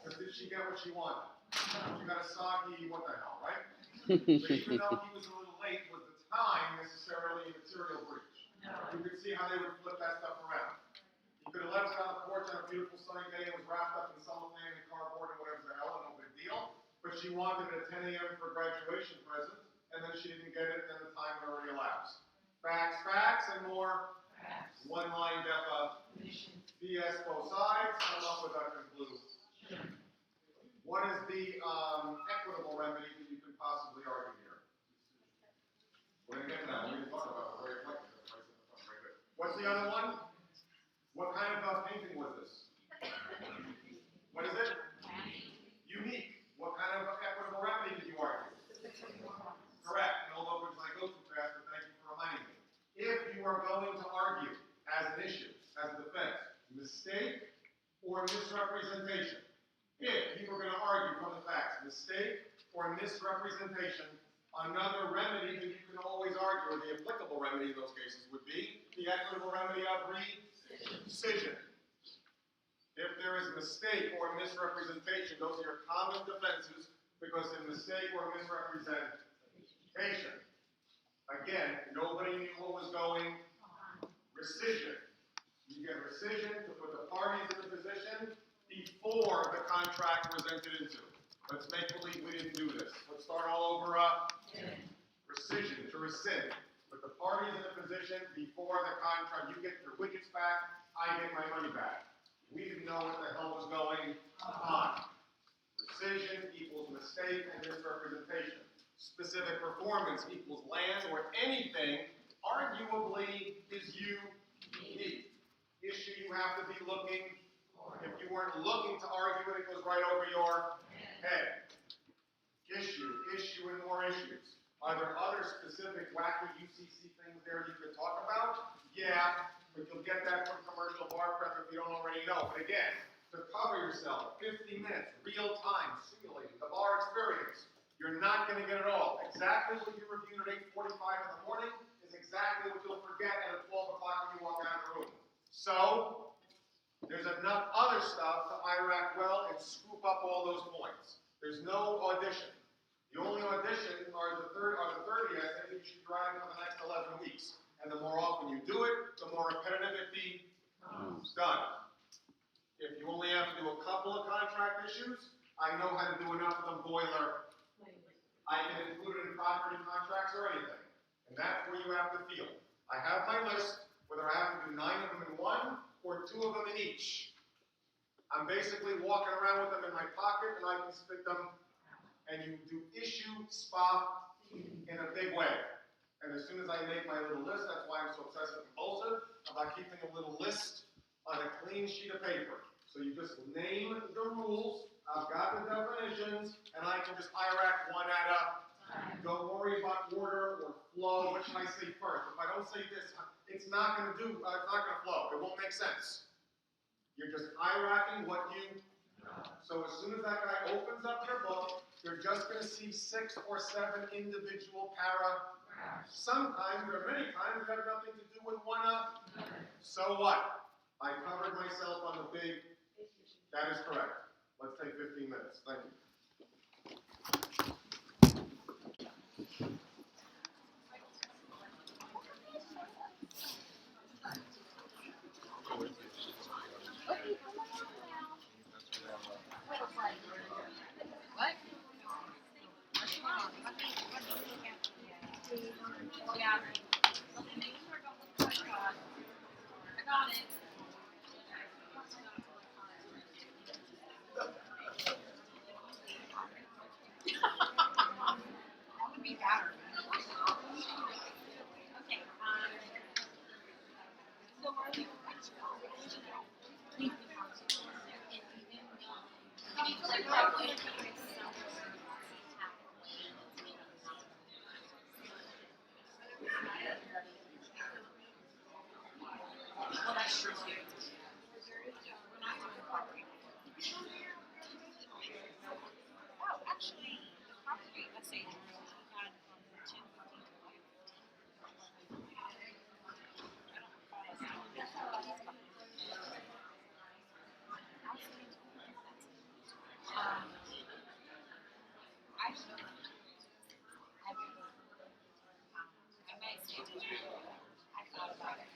Because did she get what she wanted? She got a soggy, what the hell, right? So even though he was a little late, was the time necessarily a material breach? You could see how they would flip that stuff around. He could have left it on the porch on a beautiful sunny day and was wrapped up in cellophane and cardboard and whatever the hell, no big deal. But she wanted it at 10 a.m. for a graduation present, and then she didn't get it, and then the time had already elapsed. Facts, and more. One line BS both sides, come up with a conclusion. What is the equitable remedy that you can possibly argue here? We're going to get to that. We're going to talk about it. Very collective. Very good. What's the other one? What kind of painting was this? What is it? Unique. What kind of equitable remedy did you argue? Correct. No longer I go too fast, but thank you for reminding me. If you are going to argue as an issue, as a defense, mistake or misrepresentation. If you were going to argue from the facts, mistake or misrepresentation, another remedy that you can always argue, or the applicable remedy in those cases, would be the equitable remedy of rescission. If there is mistake or misrepresentation, those are your common defenses, because in mistake or misrepresentation, again, nobody knew what was going. Rescission. You get rescission to put the parties in the position before the contract was entered into. Let's make believe we didn't do this. Let's start all over. Rescission, to rescind. Put the parties in a position before the contract. You get your widgets back, I get my money back. We didn't know what the hell was going on. Rescission equals mistake and misrepresentation. Specific performance equals land or anything arguably is unique. Issue you have to be looking. If you weren't looking to argue it, it goes right over your head. Issue and more issues. Are there other specific wacky UCC things there you could talk about? Yeah, but you'll get that from commercial bar prep if you don't may know. But again, to cover yourself, 50 minutes, real time, simulating, the bar experience, you're not going to get it all. Exactly what you reviewed at 8:45 in the morning is exactly what you'll forget at 12 o'clock when you walk out of the room. So, there's enough other stuff to IRAC well and scoop up all those points. There's no audition. The only audition are the 30 essays that you should be writing for the next 11 weeks. And the more often you do it, the more repetitive it becomes done. If you only have to do a couple of contract issues, I know how to do enough of them boiler. I can include it in property contracts or anything. And that's where you have to feel. I have my list, whether I have to do 9 of them in one or 2 of them in each. I'm basically walking around with them in my pocket and I can spit them. And you do issue, spot in a big way. And as soon as I make my little list, that's why I'm so obsessive compulsive about keeping a little list on a clean sheet of paper. So you just name the rules, I've got the definitions, and I can just IRAC one at a time. Don't worry about order or flow. What should I say first? If I don't say this, it's not going to flow. It won't make sense. You're just IRACing what you know. So as soon as that guy opens up your book, you're just going to see 6 or 7 individual paragraphs. Sometimes, or many times, they have nothing to do with one another. So what? I covered myself on the big. That is correct. Let's take 15 minutes. Thank you. Yeah. I got it. That would be better. Okay. So are we well, that's true too. We're not doing property. Oh, actually, the property essay had 2 I might stay to I thought about it.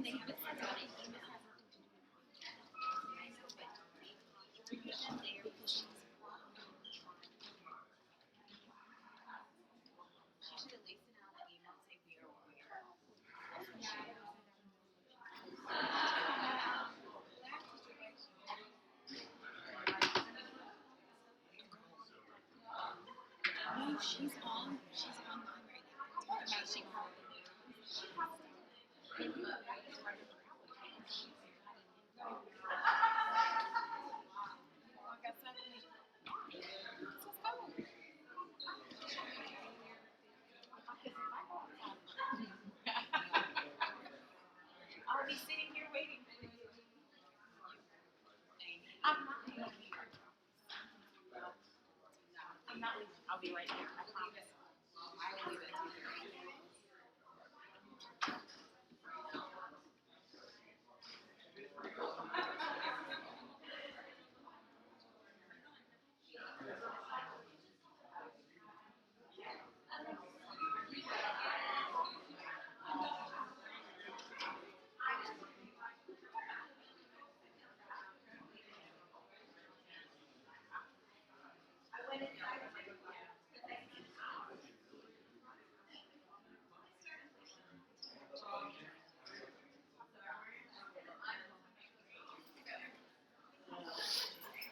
They haven't sent out an email. She should at least send out an email and say we are aware. No, she's online right now. Talking about she called the news. I'll be sitting here waiting for you. I'm not leaving. I'm not leaving. I'll be right here. I promise. I will leave it at 2:30.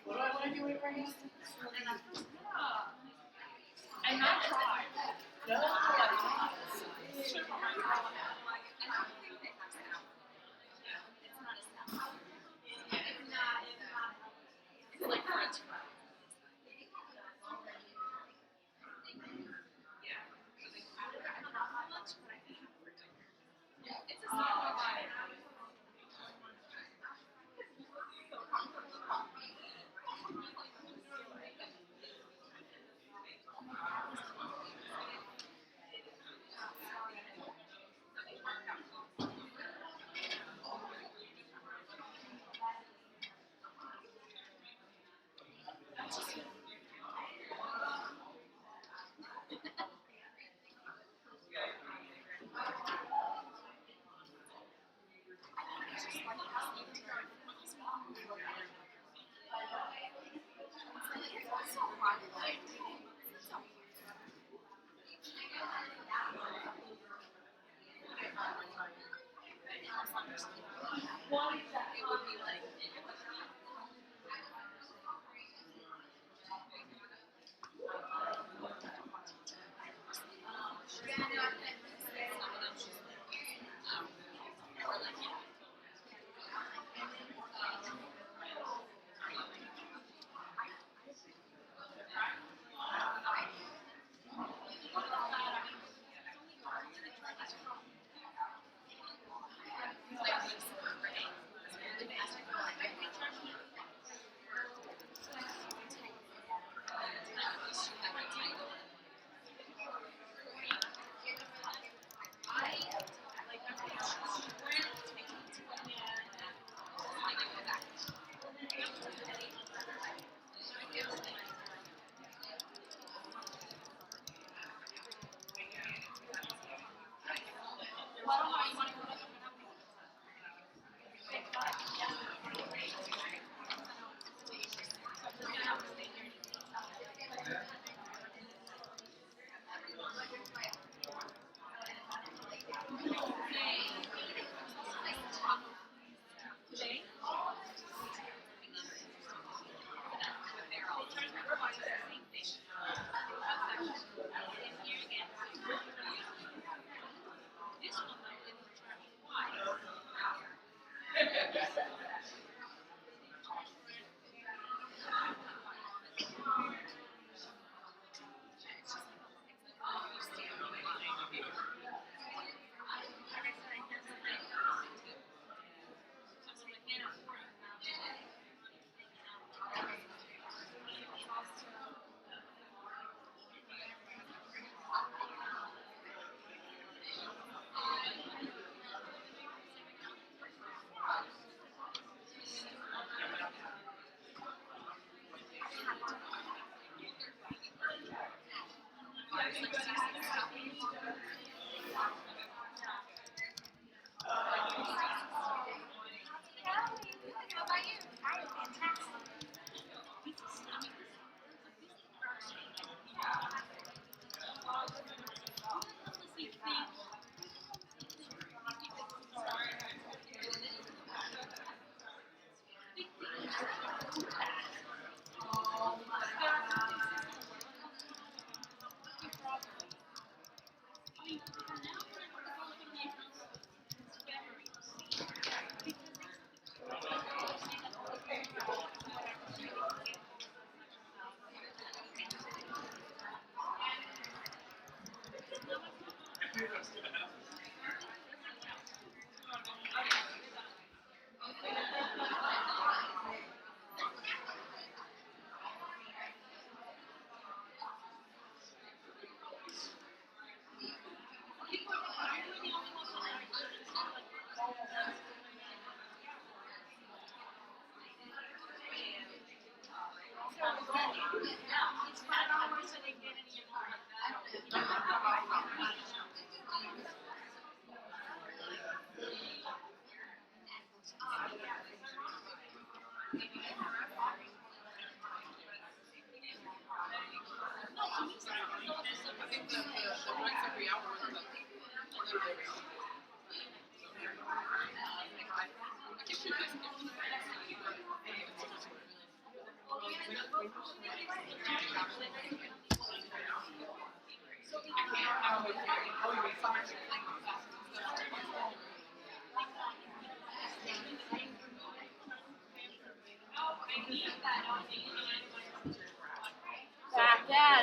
What do I want to do with race? And not try. No, I like Sure, my girl. I don't think they have sound. It's not a sound. It's not. It's like French fries. Yeah. I don't know how much, but I think it's a small bite.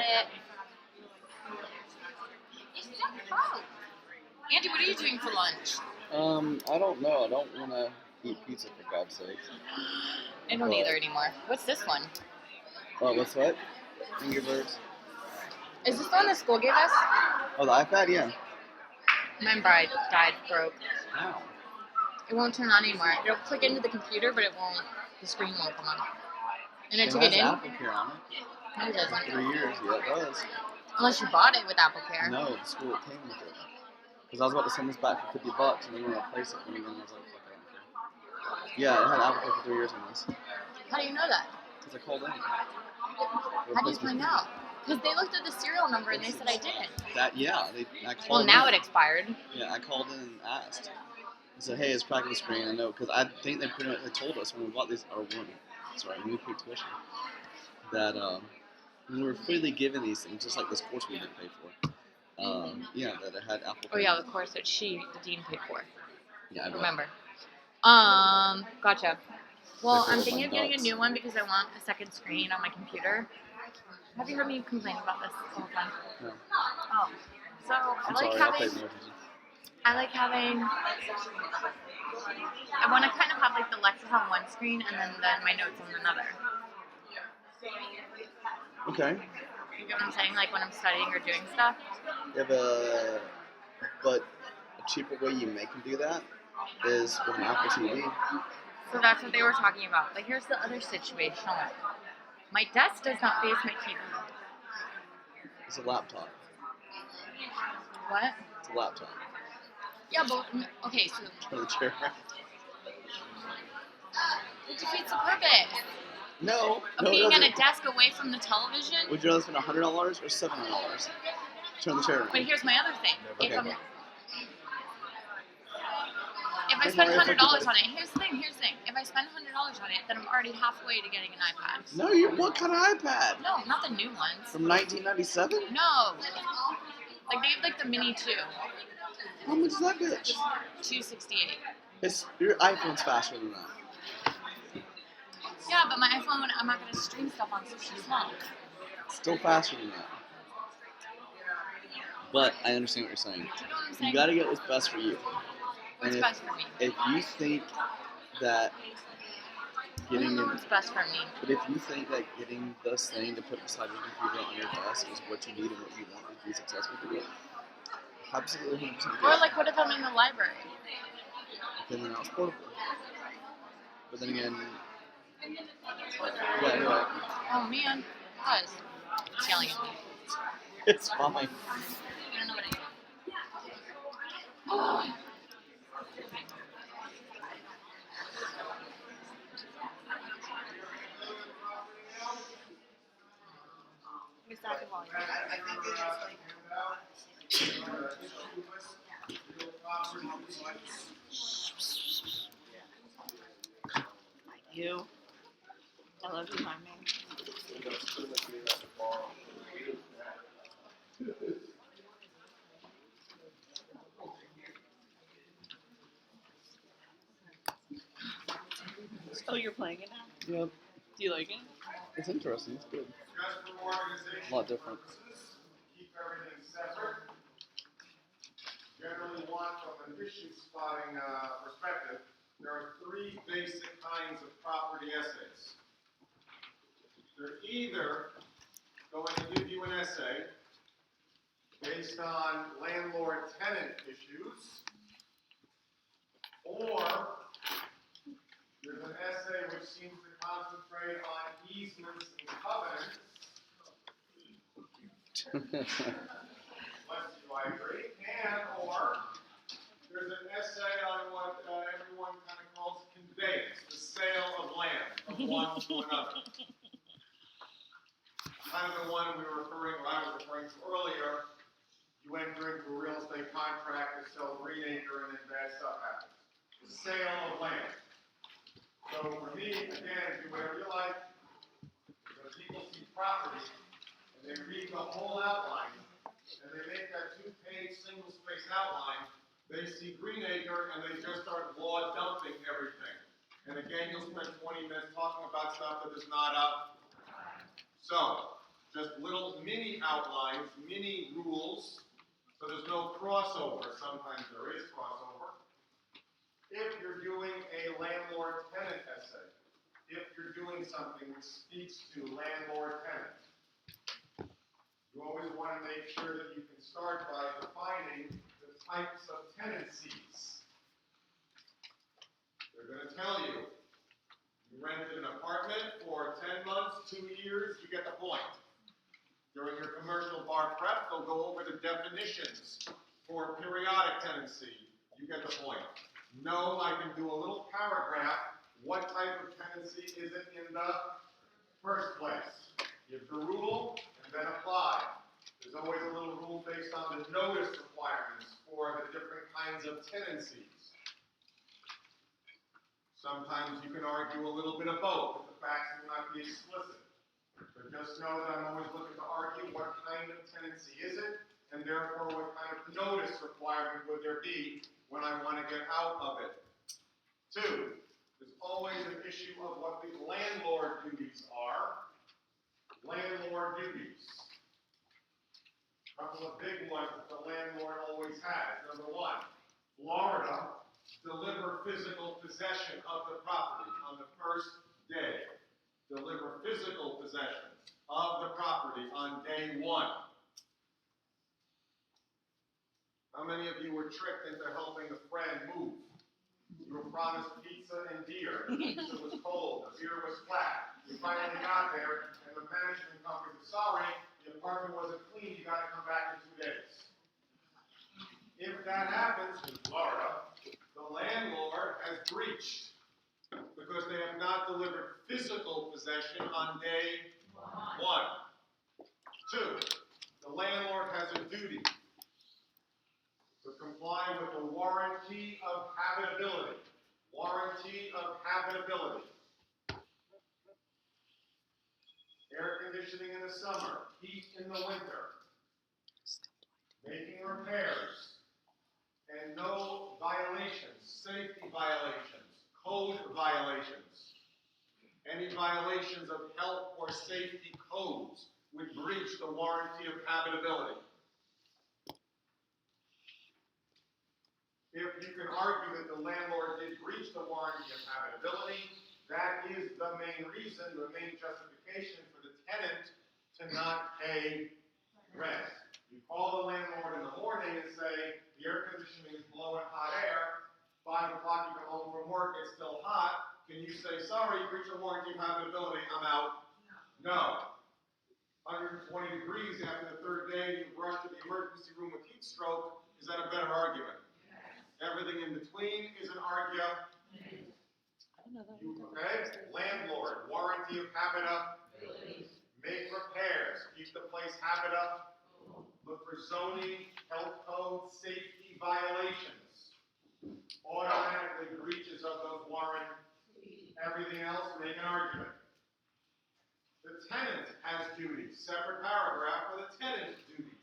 it. Andy, what are you doing for lunch? I don't know. I don't want to eat pizza for God's sake. I don't either anymore. What's this one? What's what? Angry Birds. Is this the one the school gave us? Oh, the iPad? Yeah. Mine died, broke. Wow. It won't turn on anymore. It'll click into the computer, but it won't. The screen won't come on. And I It took has it in. Apple Care on it. No, it For doesn't. 3 years. Yeah, it does. Unless you bought it with Apple Care. No, the school it came with it. Because I was about to send this back for $50 and they were going to replace it. And then I was like, fuck, I don't care. Yeah, it had Apple Care for 3 years on this. How do you know that? Because I called in. How do you find out? Because they looked at the serial number and they said I didn't. I called Well, now in. it expired. Yeah, I called in and asked. I said, hey, it's cracked the screen. I know, because I think they pretty much told us when we bought these, when we paid tuition, that when we were freely given these things, just like this course we didn't pay for, that it had Apple. Oh yeah, the course that the dean paid for. Yeah, I Remember. Gotcha. Well, They I'm told thinking my of getting a nuts. new one because I want a second screen on my computer. Have you heard me complain about this the whole time? No. Oh. So I'm sorry, I'll pay more attention. I want to kind of have like the lectures on one screen and then my notes on another. Okay. You get what I'm saying? Like when I'm studying or doing stuff. But a cheaper way you can do that is with an Apple TV. So that's what they were talking about. But here's the other situation. My desk does not face my TV. It's a laptop. What? It's a laptop. Yeah, but okay, so Turn the chair around. it defeats the purpose No. of No, it being at doesn't. a desk away from the television. Would you rather spend $100 or $700? Turn the chair around. But here's my other thing. Okay. If I spend $100 on it, here's the thing. If I spend $100 on it, then I'm already halfway to getting an iPad. No, what kind of iPad? No, not the new ones. From 1997? No. Like they have like the Mini 2. How much is that bitch? $268. Your iPhone's faster than that. Yeah, but my iPhone, I'm not gonna stream stuff on, so she's small. Still faster than that. But I understand what you're saying. Do you know what I'm saying? You gotta get what's best for you. What's And best for me? if you think that I don't getting know what's best for me. But if you think that getting this thing to put beside your computer on your desk is what you need and what you want to be successful to do, absolutely 100%. Or like, what if I'm in the library? Then now it's portable. But then again, yeah, anyway, Oh man, guys, it's yelling at me. it's fine. I don't know what I do. Oh. You. I love you, my man. Oh, you're playing it now? Yep, Do you like it? it's interesting. It's good. Just for organization A lot different. purposes, keep everything separate. Generally want from an issue spotting perspective, there are three basic kinds of property essays. They're either going to give you an essay based on landlord-tenant issues, or there's an essay which seems to concentrate on easements and covenants. Bless you, I agree. Or there's an essay on what everyone kind of calls conveyance, the sale of land from one to another. Kind of the one I was referring to earlier. You enter into a real estate contract to sell Green Acre and then bad stuff happens. The sale of land. So for me, again, do whatever you like. When people see property and they read the whole outline and they make that 2-page single-space outline, they see Green Acre and they just start law dumping everything. And again, you'll spend 20 minutes talking about stuff that is not up. So, just little mini outlines, mini rules, so there's no crossover. Sometimes there is crossover. If you're doing a landlord-tenant essay, if you're doing something which speaks to landlord-tenant, you always want to make sure that you can start by defining the types of tenancies. They're going to tell you. You rented an apartment for 10 months, 2 years, you get the point. During your commercial bar prep, they'll go over the definitions for periodic tenancy. You get the point. No, I can do a little paragraph. What type of tenancy is it in the first place? Give the rule and then apply. There's always a little rule based on the notice requirements for the different kinds of tenancies. Sometimes you can argue a little bit of both, but the facts will not be explicit. But just know that I'm always looking to argue what kind of tenancy is it, and therefore what kind of notice requirement would there be when I want to get out of it. 2, there's always an issue of what the landlord duties are. Landlord duties. A couple of big ones that the landlord always has. Number 1, Florida, deliver physical possession of the property on the first day. Deliver physical possession of the property on day 1. How many of you were tricked into helping a friend move? You were promised pizza and beer. The pizza was cold, the beer was flat. You finally got there, and the management company said, sorry, the apartment wasn't clean, you got to come back in 2 days. If that happens in Florida, the landlord has breached because they have not delivered physical possession on day 1. 2, the landlord has a duty to comply with the warranty of habitability. Warranty of habitability. Air conditioning in the summer, heat in the winter. Making repairs. And no violations, safety violations, code violations. Any violations of health or safety codes would breach the warranty of habitability. If you can argue that the landlord did breach the warranty of habitability, that is the main reason, the main justification for the tenant to not pay rent. You call the landlord in the morning and say, the air conditioning is blowing hot air, 5 o'clock you come home from work, it's still hot. Can you say, sorry, you breached the warranty of habitability, I'm out? No. 120 degrees after the 3rd day, you rush to the emergency room with heat stroke, is that a better argument? Everything in between is an argument. Okay? Landlord, warranty of habitability. Make repairs, keep the place habitable. Look for zoning, health code, safety violations. Automatically breaches of those warranties. Everything else, make an argument. The tenant has duties. Separate paragraph for the tenant's duties.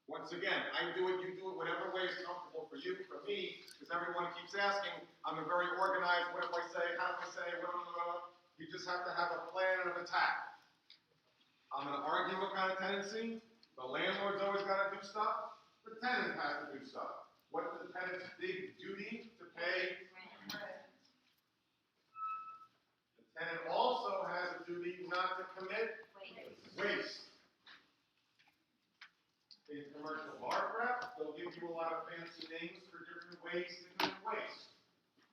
Once again, I do it, you do it, whatever way is comfortable for you, for me, because everyone keeps asking, I'm a very organized, what if I say, how if I say, blah, blah, blah. You just have to have a plan of attack. I'm going to argue what kind of tenancy. The landlord's always got to do stuff. The tenant has to do stuff. What's the tenant's big duty? To pay. The tenant also has a duty not to commit waste. In commercial bar prep, they'll give you a lot of fancy names for different ways to commit waste.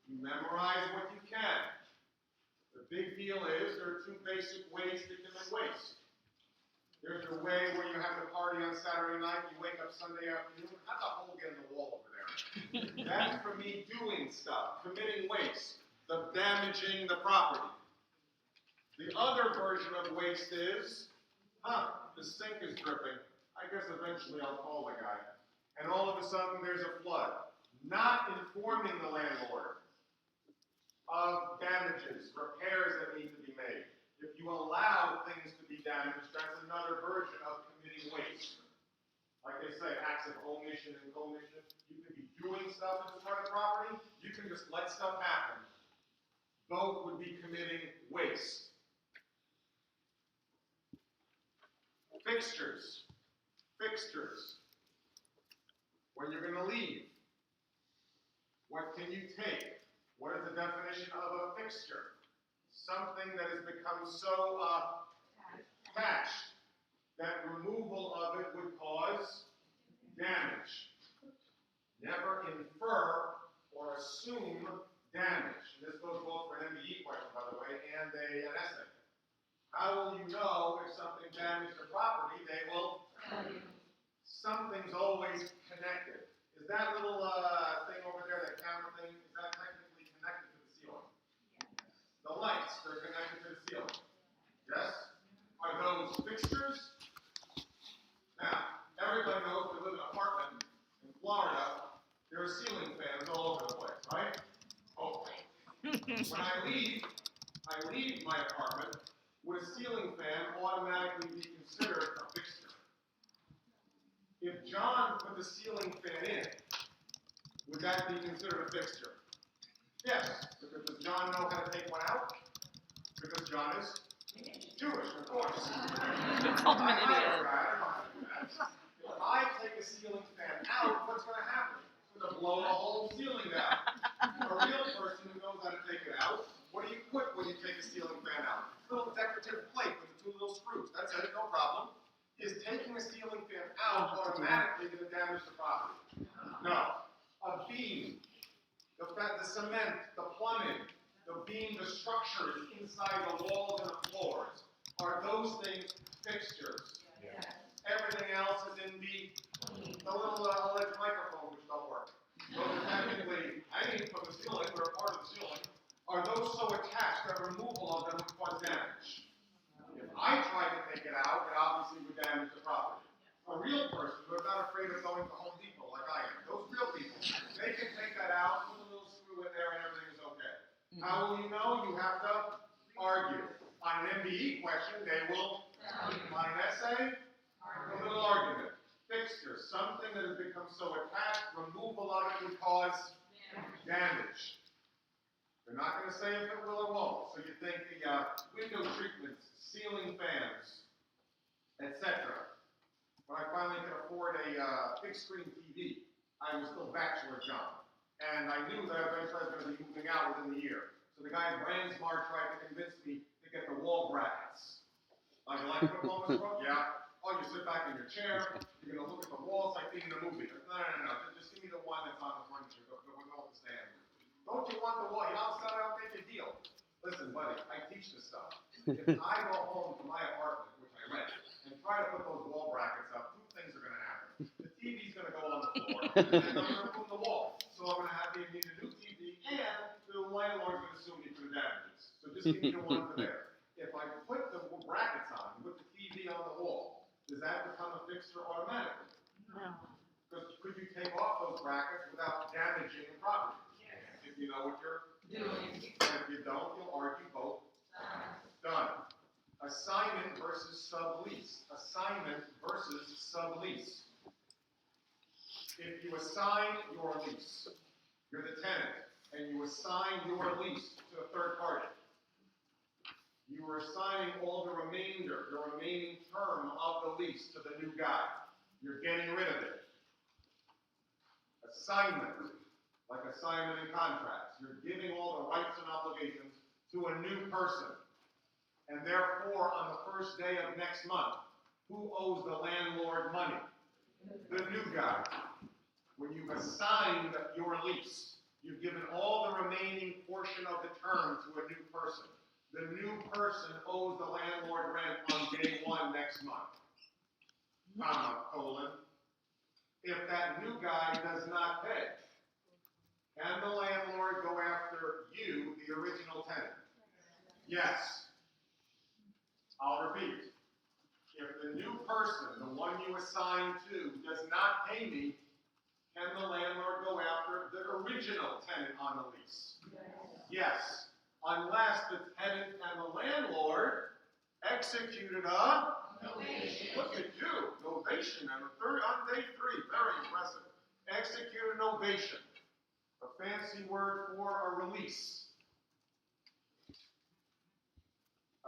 You memorize what you can. The big deal is there are 2 basic ways to commit waste. There's the way where you have the party on Saturday night, you wake up Sunday afternoon, how's a hole get in the wall over there? That's for me doing stuff, committing waste, the damaging the property. The other version of waste is, the sink is dripping. I guess eventually I'll call the guy. And all of a sudden there's a flood. Not informing the landlord of damages, repairs that need to be made. If you allow things to be damaged, that's another version of committing waste. Like they say, acts of omission and commission. You can be doing stuff in front of the property, you can just let stuff happen. Both would be committing waste. Fixtures. Fixtures. When you're going to leave, what can you take? What is the definition of a fixture? Something that has become so attached that removal of it would cause damage. Never infer or assume damage. And this goes both for an MBE question, by the way, and an essay. How will you know if something damaged a property? They will. Something's always connected. Is that little thing over there, that camera thing, is that technically connected to the ceiling? The lights, they're connected to the ceiling. Yes? Are those fixtures? Now, everybody knows we live in an apartment in Florida. There are ceiling fans all over the place, right? Hopefully. When I leave my apartment, would a ceiling fan automatically be considered a fixture? If John put the ceiling fan in, would that be considered a fixture? Yes, because does John know how to take one out? Because John is Jewish, of course. Called him an idiot. If I take a ceiling fan out, what's going to happen? It's going to blow the whole ceiling down. A real person who knows how to take it out, what do you put when you take a ceiling fan out? A little decorative plate with the two little screws. That's it, no problem. Is taking a ceiling fan out automatically going to damage the property? No. A beam, the cement, the plumbing, the beam, the structures inside the walls and the floors, are those things fixtures? Yes. Everything else is in the little electric microphone which don't work. Those are technically hanging from the ceiling, they're a part of the ceiling. Are those so attached that removal of them would cause damage? If I tried to take it out, it obviously would damage the property. A real person who is not afraid of going to Home Depot like I am, those real people, they can take that out, put a little screw in there, and everything is okay. How will you know? You have to argue. On an MBE question, they will. On an essay, a little argument. Fixture, something that has become so attached, removal of it would cause damage. They're not going to say if it will or won't. So you think the window treatments, ceiling fans, etc. When I finally could afford a big screen TV, I was still bachelor John. And I knew that eventually I was going to be moving out within the year. So the guy at Brandsmart tried to convince me to get the wall brackets. Like, you like football, Mr. Brooks? Yeah. Oh, you sit back in your chair, you're going to look at the walls like being in a movie. No. Just give me the one that's on the furniture. Go with the stand. Don't you want the wall? I'll make a deal. Listen, buddy, I teach this stuff. If I go home to my apartment, which I rent, and try to put those wall brackets up, two things are going to happen. The TV's going to go on the floor, and I'm going to ruin the wall. So I'm going to have to need a new TV, and the landlord's going to sue me for the damages. So just give me the one for there. If I put the brackets on, put the TV on the wall, does that become a fixture automatically? No. Because could you take off those brackets without damaging the property? Yes. If you know what you're doing. And if you don't, you'll argue both. Done. Assignment versus sublease. Assignment versus sublease. If you assign your lease, you're the tenant, and you assign your lease to a third party, you are assigning all the remaining term of the lease to the new guy. You're getting rid of it. Assignment, like assignment in contracts. You're giving all the rights and obligations to a new person. And therefore, on the first day of next month, who owes the landlord money? The new guy. When you've assigned your lease, you've given all the remaining portion of the term to a new person. The new person owes the landlord rent on day one next month. Comma, colon. If that new guy does not pay, can the landlord go after you, the original tenant? Yes. I'll repeat. If the new person, the one you assigned to, does not pay me, can the landlord go after the original tenant on the lease? Yes. Unless the tenant and the landlord executed a novation. Look at you, novation on day 3, very impressive. Executed a novation, a fancy word for a release.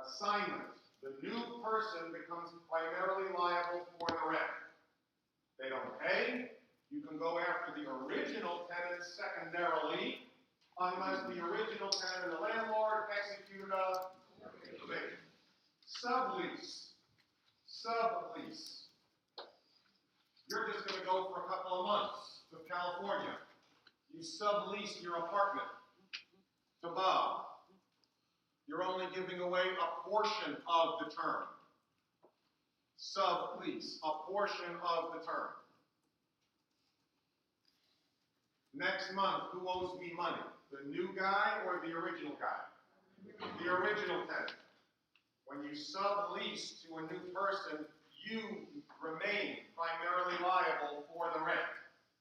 Assignment. the new person becomes primarily liable for the rent. They don't pay, you can go after the original tenant secondarily, unless the original tenant and the landlord execute a sublease. Sublease. You're just going to go for a couple of months to California. You sublease your apartment to Bob. You're only giving away a portion of the term. Sublease, a portion of the term. Next month, who owes me money? The new guy or the original guy? The original tenant. When you sublease to a new person, you remain primarily liable for the rent.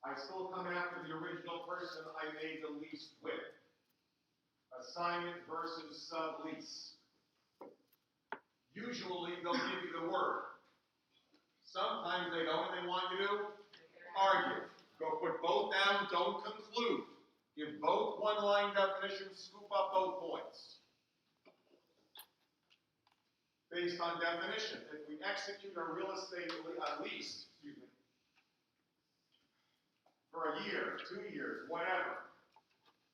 I still come after the original person I made the lease with. Assignment versus sublease. Usually they'll give you the word. Sometimes they don't and they want you to argue. Go put both down, don't conclude. Give both one-line definitions, scoop up both points. Based on definition, if we execute a real estate lease, for a year, 2 years, whatever,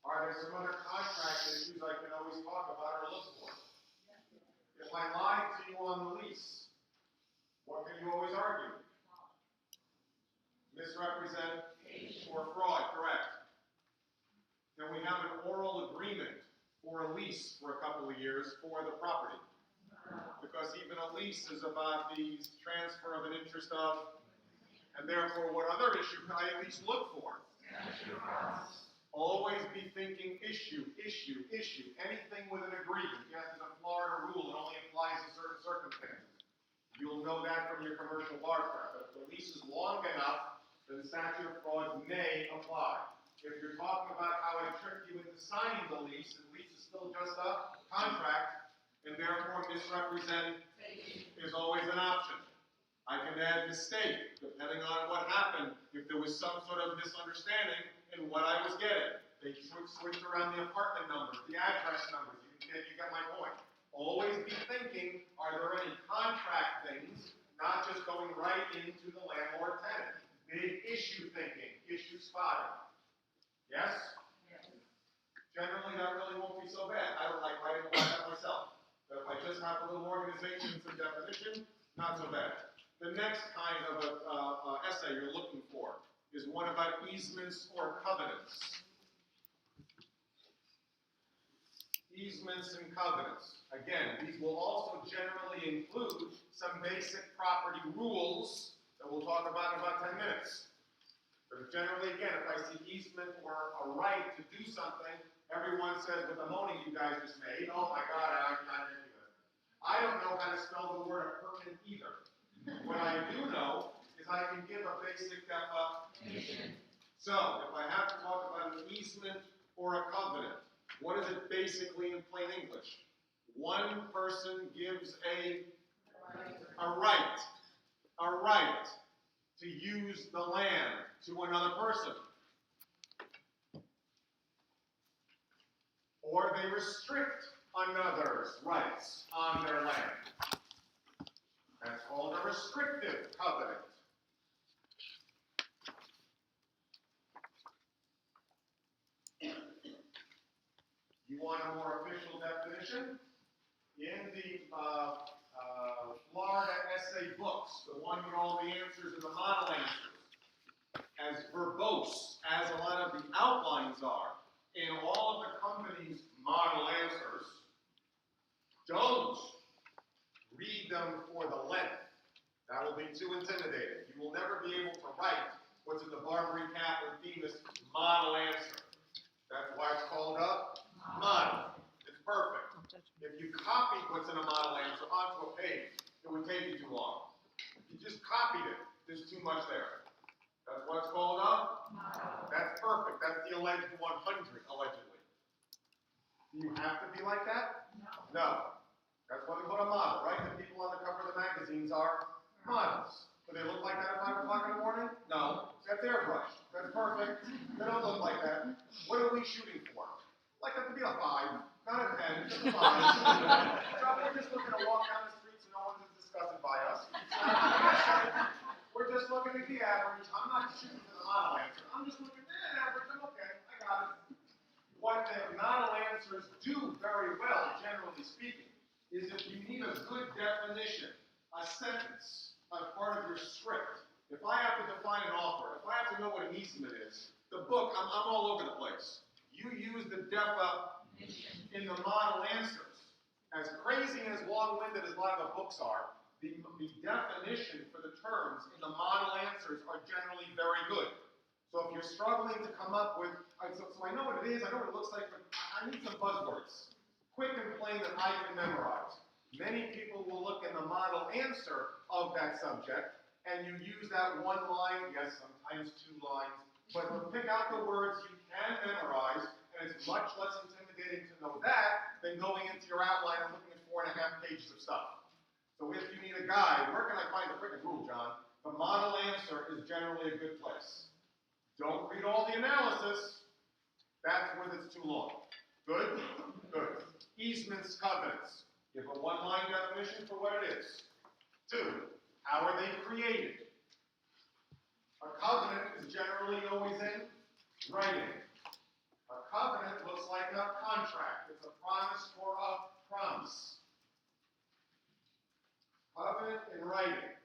are there some other contract issues I can always talk about or look for? If I lied to you on the lease, what can you always argue? Misrepresent or fraud, correct. Then we have an oral agreement for a lease for a couple of years for the property. Because even a lease is about the transfer of an interest of, and therefore what other issue can I at least look for? Always be thinking issue, issue, issue. Anything with an agreement. Yes, it's a Florida rule, it only applies in certain circumstances. You'll know that from your commercial bar craft. But if the lease is long enough, then the statute of frauds may apply. If you're talking about how I tricked you into signing the lease is still just a contract, and therefore misrepresent is always an option. I can add mistake, depending on what happened, if there was some sort of misunderstanding in what I was getting. They switched around the apartment numbers, the address numbers. You get my point. Always be thinking, are there any contract things, not just going right into the landlord-tenant. Big issue thinking, issue spotting. Yes? Generally, that really won't be so bad. I don't like writing about that myself. But if I just have a little organization and some definition, not so bad. The next kind of essay you're looking for is one about easements or covenants. Easements and covenants. Again, these will also generally include some basic property rules that we'll talk about in about 10 minutes. But generally, again, if I see easement or a right to do something, everyone says, with the moaning you guys just made, oh my God, I'm not into it. I don't know how to spell the word appurtenant either. What I do know is I can give a basic definition. So, if I have to talk about an easement or a covenant, what is it basically in plain English? One person gives a right to use the land to another person. Or they restrict another's rights on their land. That's called a restrictive covenant. You want a more official definition? In the Florida essay books, the one with all the answers and the model answers, as verbose as a lot of the outlines are, in all of the company's model answers, don't read them for the length. That will be too intimidating. You will never be able to write what's in the Barbary Kaplan Themis model answer. That's why it's called a model. It's perfect. If you copied what's in a model answer onto a page, it would take you too long. If you just copied it, there's too much there. That's what's called a model. That's perfect. That's the alleged 100, allegedly. Do you have to be like that? No. That's what we call a model, right? The people on the cover of the magazines are models. Do they look like that at 5 o'clock in the morning? No. That's airbrush. That's perfect. They don't look like that. What are we shooting for? Like that to be a 5, not a 10, just a 5. So we're just looking to walk down the streets do very well, generally speaking, is if you need a good definition, a sentence, a part of your script. If I have to define an offer, if I have to know what an easement is, the book, I'm all over the place. You use the DEFA in the model answers. As crazy and as long-winded as a lot of the books are, the definition for the terms in the model answers are generally very good. So if you're struggling to come up with, so I know what it is, I know what it looks like, but I need some buzzwords. Quick and plain that I can memorize. Many people will look in the model answer of that subject, and you use that one line, yes, sometimes two lines, but pick out the words you can memorize, and it's much less intimidating to know that than going into your outline and looking at 4.5 pages of stuff. So if you need a guide, where can I find the freaking rule, John? The model answer is generally a good place. Don't read all the analysis. That's when it's too long. Good? Good. Easements, covenants. Give a one-line definition for what it is. 2, how are they created? A covenant is generally always in writing. A covenant looks like a contract. It's a promise for a promise. Covenant in writing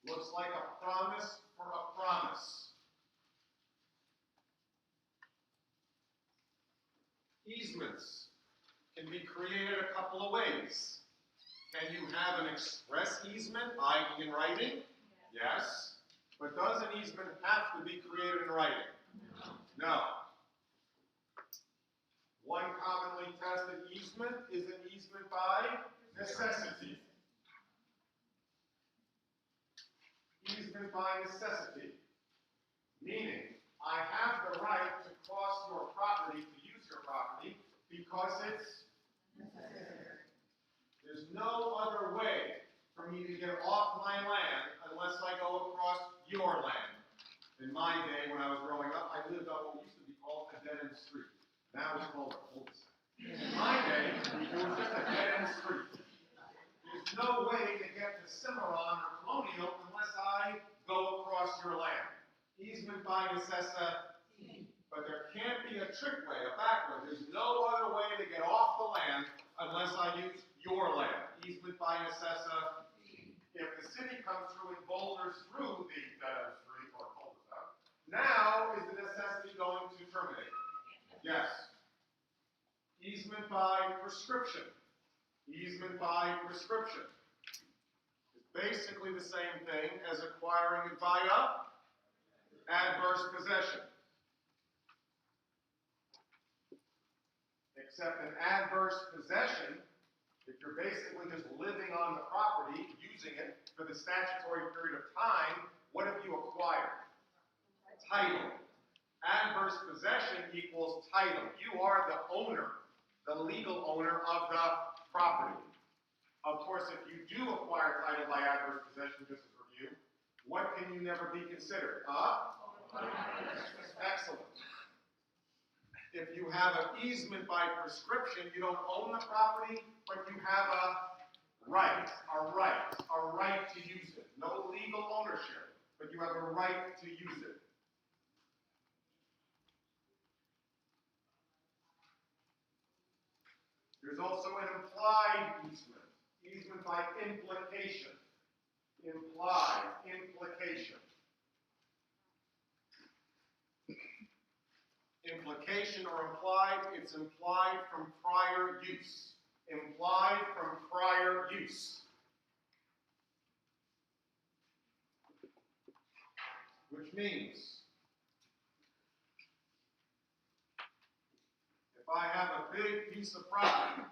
looks like a promise for a promise. Easements can be created a couple of ways. Can you have an express easement, i.e. in writing? Yes. But does an easement have to be created in writing? No. One commonly tested easement is an easement by necessity. Easement by necessity. Meaning, I have the right to cross your property, to use your property, because it's necessary. There's no other way for me to get off my land unless I go across your land. In my day, when I was growing up, I lived on what used to be called a dead-end street. Now it's called a cul-de-sac. In my day, it was just a dead-end street. There's no way to get to Cimarron or Colonial unless I go across your land. Easement by necessity. But there can't be a trick way, a back way. There's no other way to get off the land unless I use your land. Easement by necessity. If the city comes through and boulders through the dead-end street or cul-de-sac, now is the necessity going to terminate? Yes. Easement by prescription. Easement by prescription. It's basically the same thing as acquiring it via adverse possession. Except an adverse possession, if you're basically just living on the property, using it for the statutory period of time, what have you acquired? Title. Adverse possession equals title. You are the owner, the legal owner of the property. Of course, if you do acquire title by adverse possession, just as review, what can you never be considered? Excellent. If you have an easement by prescription, you don't own the property, but you have a right to use it. No legal ownership, but you have a right to use it. There's also an implied easement. Easement by implication. Implied, implication. Implication or implied, it's implied from prior use. Implied from prior use. Which means, if I have a big piece of property,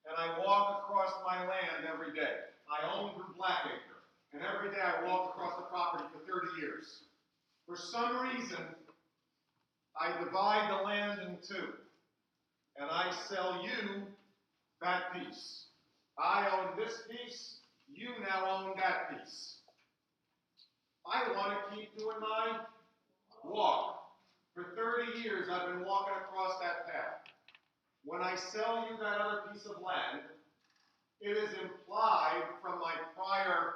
and I walk across my land every day. I own Blackacre, and every day I walk across the property for 30 years. For some reason, I divide the land in two, and I sell you that piece. I own this piece, you now own that piece. I want to keep doing my walk. For 30 years, I've been walking across that path. When I sell you that other piece of land, it is implied from my prior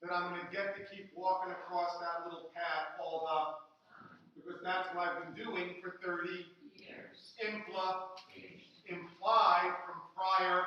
that I'm gonna get to keep walking across that little path all because that's what I've been doing for 30 years. Implied from prior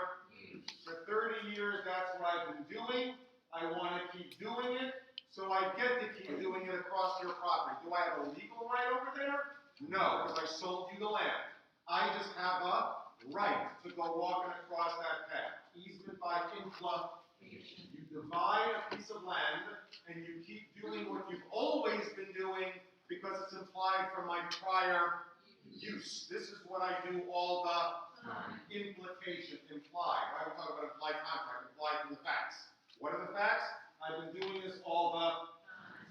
for 30 years, that's what I've been doing. I want to keep doing it, so I get to keep doing it across your property. Do I have a legal right over there? No, because I sold you the land. I just have a right to go walking across that path. Easement by implication. You divide a piece of land, and you keep doing what you've always been doing because it's implied from my prior use. This is what I do all the time. Implication, implied. Why are we talking about implied contract? Implied from the facts. What are the facts? I've been doing this all the time.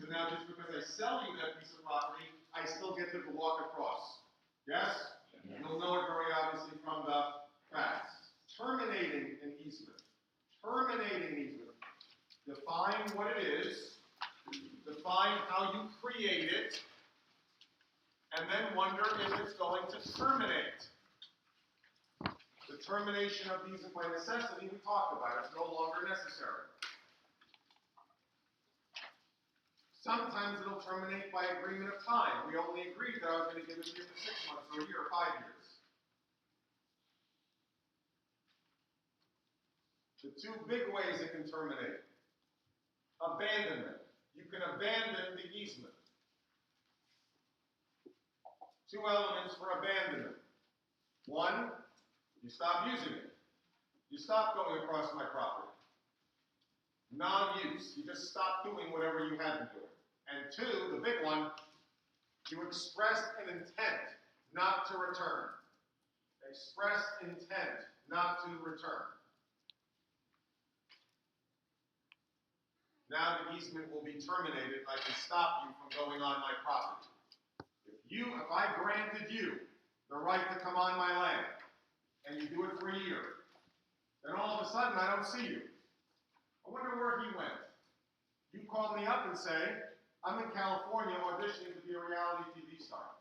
So now just because I sell you that piece of property, I still get to walk across. Yes? You'll know it very obviously from the facts. Terminating an easement. Terminating an easement. Define what it is. Define how you create it. And then wonder if it's going to terminate. The termination of these by necessity, we talked about, it's no longer necessary. Sometimes it'll terminate by agreement of time. We only agreed that I was going to give it to you for 6 months or a year or 5 years. The two big ways it can terminate. Abandonment. You can abandon the easement. Two elements for abandonment. One, you stop using it. You stop going across my property. Non-use. You just stop doing whatever you had been doing. And two, the big one, you expressed an intent not to return. Expressed intent not to return. Now the easement will be terminated. I can stop you from going on my property. If I granted you the right to come on my land, and you do it for a year, then all of a sudden I don't see you. I wonder where he went. You call me up and say, I'm in California auditioning to be a reality TV star.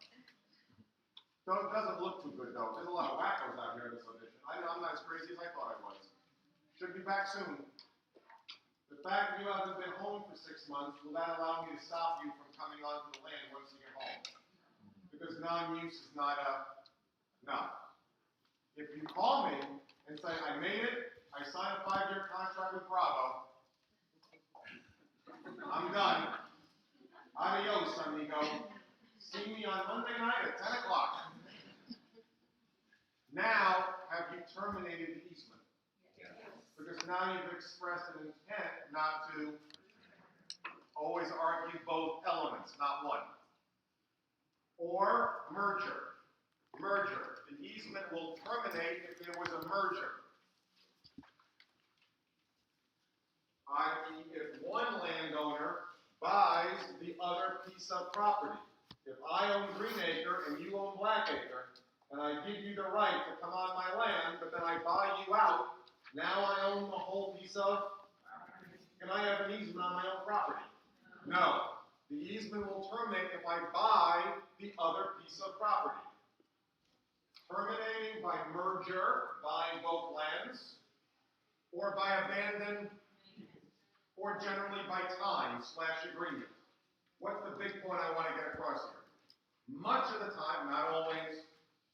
So it doesn't look too good though. There's a lot of wackos out here in this audition. I'm not as crazy as I thought I was. Should be back soon. The fact that you haven't been home for 6 months, will that allow me to stop you from coming onto the land once you get home? Because non-use is not enough. If you call me and say, I made it, I signed a 5-year contract with Bravo, I'm done. Adios, amigo. See me on Monday night at 10 o'clock. Now, have you terminated the easement? Yes. Because now you've expressed an intent not to always argue both elements, not one. Or merger. Merger. The easement will terminate if there was a merger. I.e., if one landowner buys the other piece of property. If I own Greenacre and you own Blackacre, and I give you the right to come on my land, but then I buy you out, now I own the whole piece of. Can I have an easement on my own property? No. The easement will terminate if I buy the other piece of property. Terminating by merger, buying both lands, or by abandon, or generally by time/agreement. What's the big point I want to get across here? Much of the time, not always,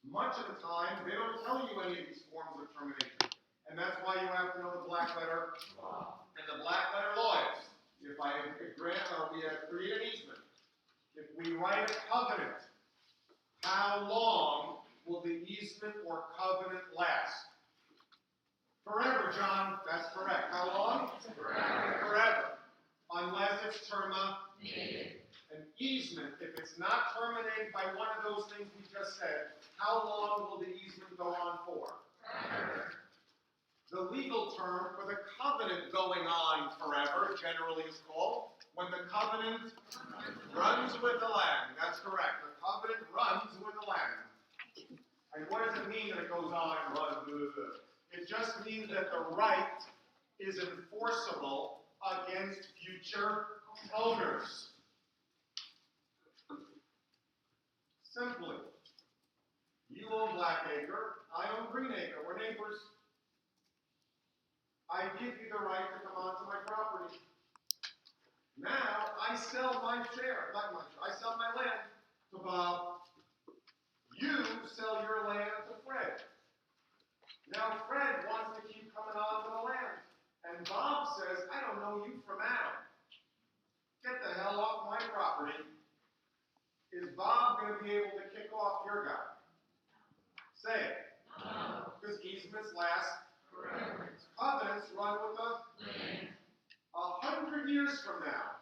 much of the time, they don't tell you any of these forms of termination. And that's why you have to know the black letter law. And the black letter law is, if we create an easement, if we write a covenant, how long will the easement or covenant last? Forever, John. That's correct. How long? Forever. Forever. Unless it's terminated. An easement, if it's not terminated by one of those things we just said, how long will the easement go on for? Forever. The legal term for the covenant going on forever generally is called when the covenant runs with the land. That's correct. The covenant runs with the land. And what does it mean that it goes on and runs? It just means that the right is enforceable against future owners. Simply. You own Blackacre, I own Greenacre. We're neighbors. I give you the right to come onto my property. Now, I sell my share, not my share, I sell my land to Bob. You sell your land to Fred. Now, Fred wants to keep coming onto the land. And Bob says, I don't know you from Adam. Get the hell off my property. Is Bob going to be able to kick off your guy? Say it. No. Because easements last forever. Covenants run with the land. 100 years from now,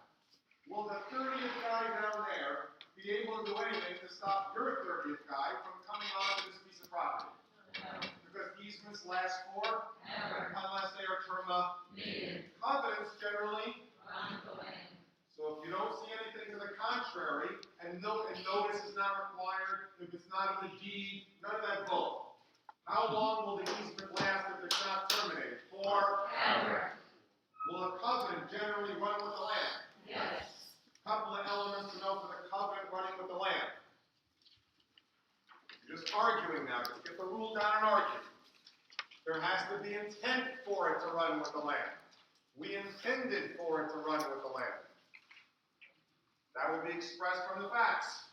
will the 30th guy down there be able to do anything to stop your 30th guy from coming onto this piece of property? No. Because easements last forever, unless they are terminated. Covenants generally run the land. So if you don't see anything to the contrary, and notice is not required, if it's not in the deed, none of that bull. How long will the easement last if it's not terminated? Forever. Will a covenant generally run with the land? Yes. Couple of elements to know for the covenant running with the land. You're just arguing now. Just get the rule down and argue. There has to be intent for it to run with the land. We intended for it to run with the land. That would be expressed from the facts.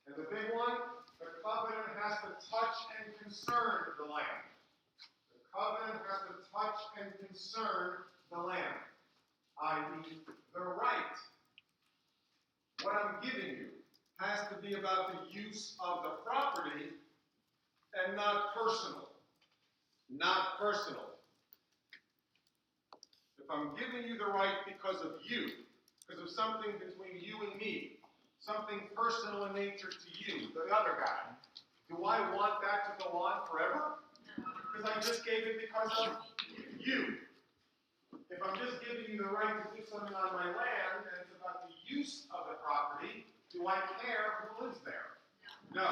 And the big one, the covenant has to touch and concern the land. The covenant has to touch and concern the land, i.e., the right. What I'm giving you has to be about the use of the property and not personal. Not personal. If I'm giving you the right because of you, because of something between you and me, something personal in nature to you, the other guy, do I want that to go on forever? Because I just gave it because of you. If I'm just giving you the right to do something on my land and it's about the use of the property, do I care who lives there? No.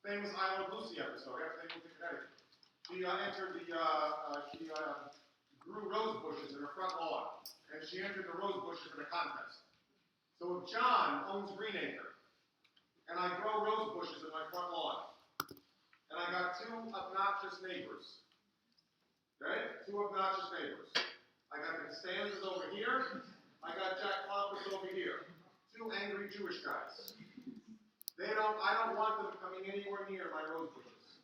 Famous Island Lucy episode, after they moved to Connecticut. She she grew rose bushes in her front lawn, and she entered the rose bushes in a contest. So if John owns Greenacre, and I grow rose bushes in my front lawn, and I got two obnoxious neighbors. Okay? Two obnoxious neighbors. I got the Costanzas over here. I got Jack Kloppers over here. Two angry Jewish guys. I don't want them coming anywhere near my rose bushes.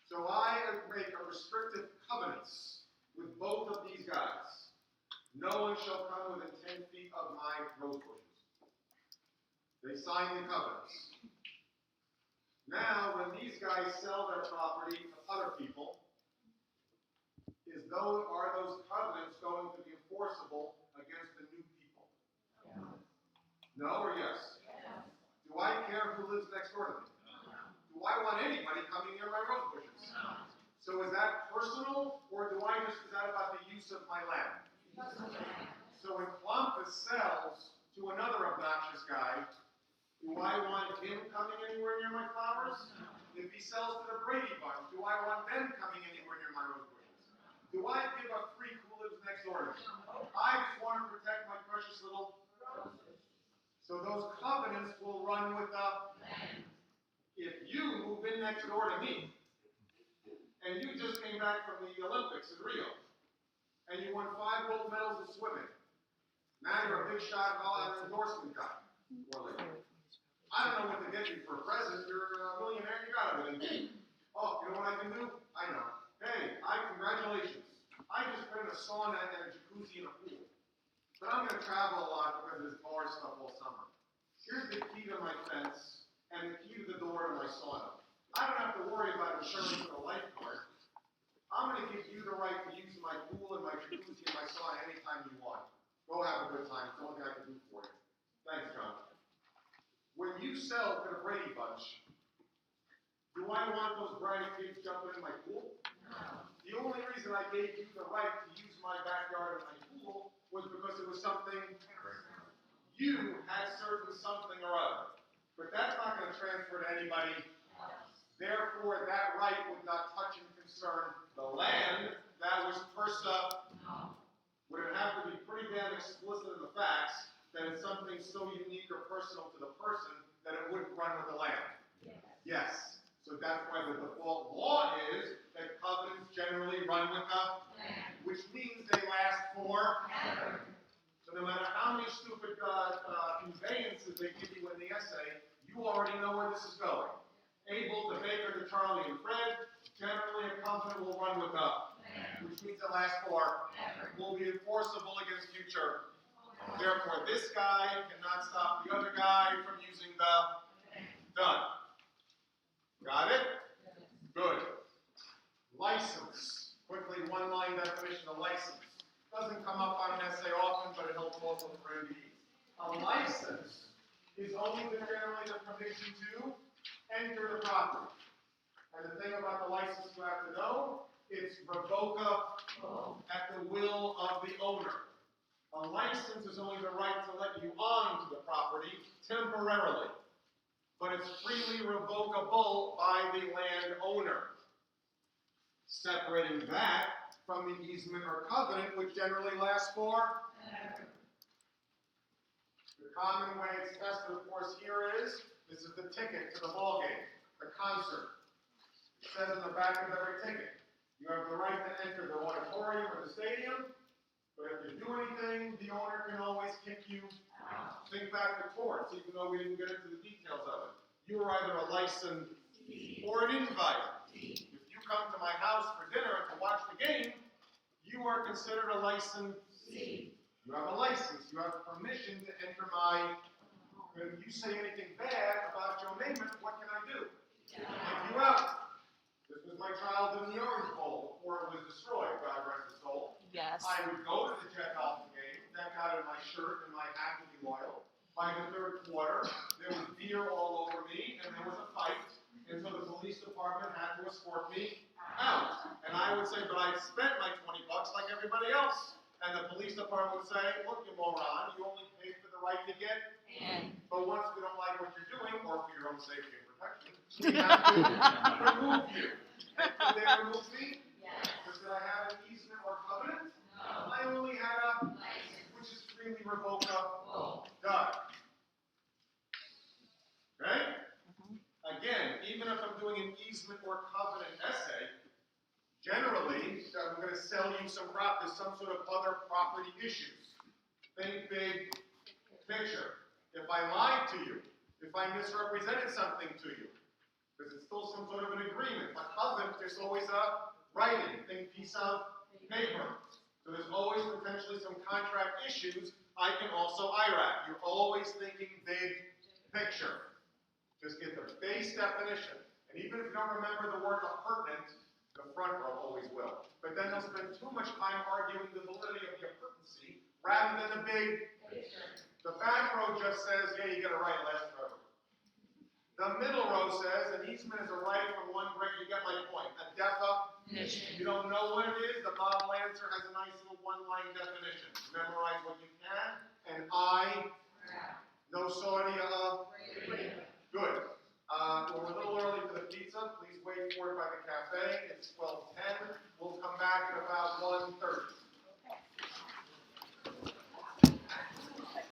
So I make a restrictive covenants with both of these guys. No one shall come within 10 feet of my rose bushes. They sign the covenants. Now, when these guys sell their property to other people, are those covenants going to be enforceable against the new people? No or yes? Do I care who lives next door to me? Do I want anybody coming near my rose bushes? So is that personal, or is that about the use of my land? So when Columbus sells to another obnoxious guy, do I want him coming anywhere near my flowers? If he sells to the Brady Bunch, do I want them coming anywhere near my rose bushes? Do I give a freak who lives next door to me? I just want to protect my precious little roses. So those covenants will run with the land. If you move in next door to me, and you just came back from the Olympics in Rio, and you won 5 gold medals in swimming, now you're a big shot an endorsement guy. I don't know what to get you for a present. You're a millionaire. You got everything. Oh, you know what I can do? I know. Hey, congratulations. I just put in a sauna and a jacuzzi and a pool. But I'm going to travel a lot because of this bar stuff all summer. Here's the key to my fence and the key to the door to my sauna. I don't have to worry about insurance or a lifeguard. I'm going to give you the right to use my pool and my jacuzzi and my sauna anytime you want. Go have a good time. It's the only thing I can do for you. Thanks, John. When you sell to the Brady Bunch, do I want those bratty kids jumping in my pool? No. The only reason I gave you the right to use my backyard and my pool was because it was something you had certain something or other. But that's not going to transfer to anybody else. Therefore, that right would not touch and concern the land. That was persa. No. Would it have to be pretty damn explicit in the facts that it's something so unique or personal to the person that it wouldn't run with the land? Yes. So that's why the default law is that covenants generally run with the land. which means they last for. So no matter how many stupid conveyances they give you in the essay, you already know where this is going. Abel, the Baker, the Charlie, and Fred. Generally, a covenant will run with up, which means it lasts for. Will be enforceable against future. Therefore, this guy cannot stop the other guy from using the done. Got it? Good. License. Quickly, one-line definition of license. Doesn't come up on an essay often, but it helps also for MBEs. A license is only generally the permission to enter the property. And the thing about the license you have to know, it's revocable at the will of the owner. A license is only the right to let you onto the property temporarily, but it's freely revocable by the landowner. Separating that from the easement or covenant, which generally lasts for. The common way it's tested, of course, here is, this is the ticket to the ball game, the concert. It says in the back of every ticket, you have the right to enter the auditorium or the stadium, but if you do anything, the owner can always kick you. Think back to courts, even though we didn't get into the details of it. You are either a licensee or an invite. If you come to my house for dinner to watch the game, you are considered a licensee. You have a license. You have permission to enter my. But if you say anything bad about Joe Namath, what can I do? Kick you out. This was my childhood in the Orange Bowl before it was destroyed. God rest his soul. Yes. I would go to the Jet Dolphin game, deck out in my shirt and my hat to be loyal. By the third quarter, there was beer all over me, and there was a fight, and so the police department had to escort me out. And I would say, but I spent my $20 like everybody else. And the police department would say, look, you moron, you only paid for the right to get in. But once we don't like what you're doing, or for your own safety and protection, we have to remove you. And did they remove me? Because did I have an easement or covenant? No. I only had a license, which is freely revocable. Done. Okay? Again, even if I'm doing an easement or covenant essay, generally, I'm going to sell you some there's some sort of other property issues. Think big picture. If I lied to you, if I misrepresented something to you, because it's still some sort of an agreement. A covenant, there's always a writing, think piece of paper. So there's always potentially some contract issues. I can also IRAC. You're always thinking big picture. Just get the base definition. And even if you don't remember the word appurtenant, the front row always will. But then they'll spend too much time arguing the validity of the appurtenancy rather than the big picture. The back row just says, yeah, you get a right last forever. The middle row says an easement is a right from one grade. You get my point. A definition. You don't know what it is. The model answer has a nice little one-line definition. Memorize what you can. And I, no sorry,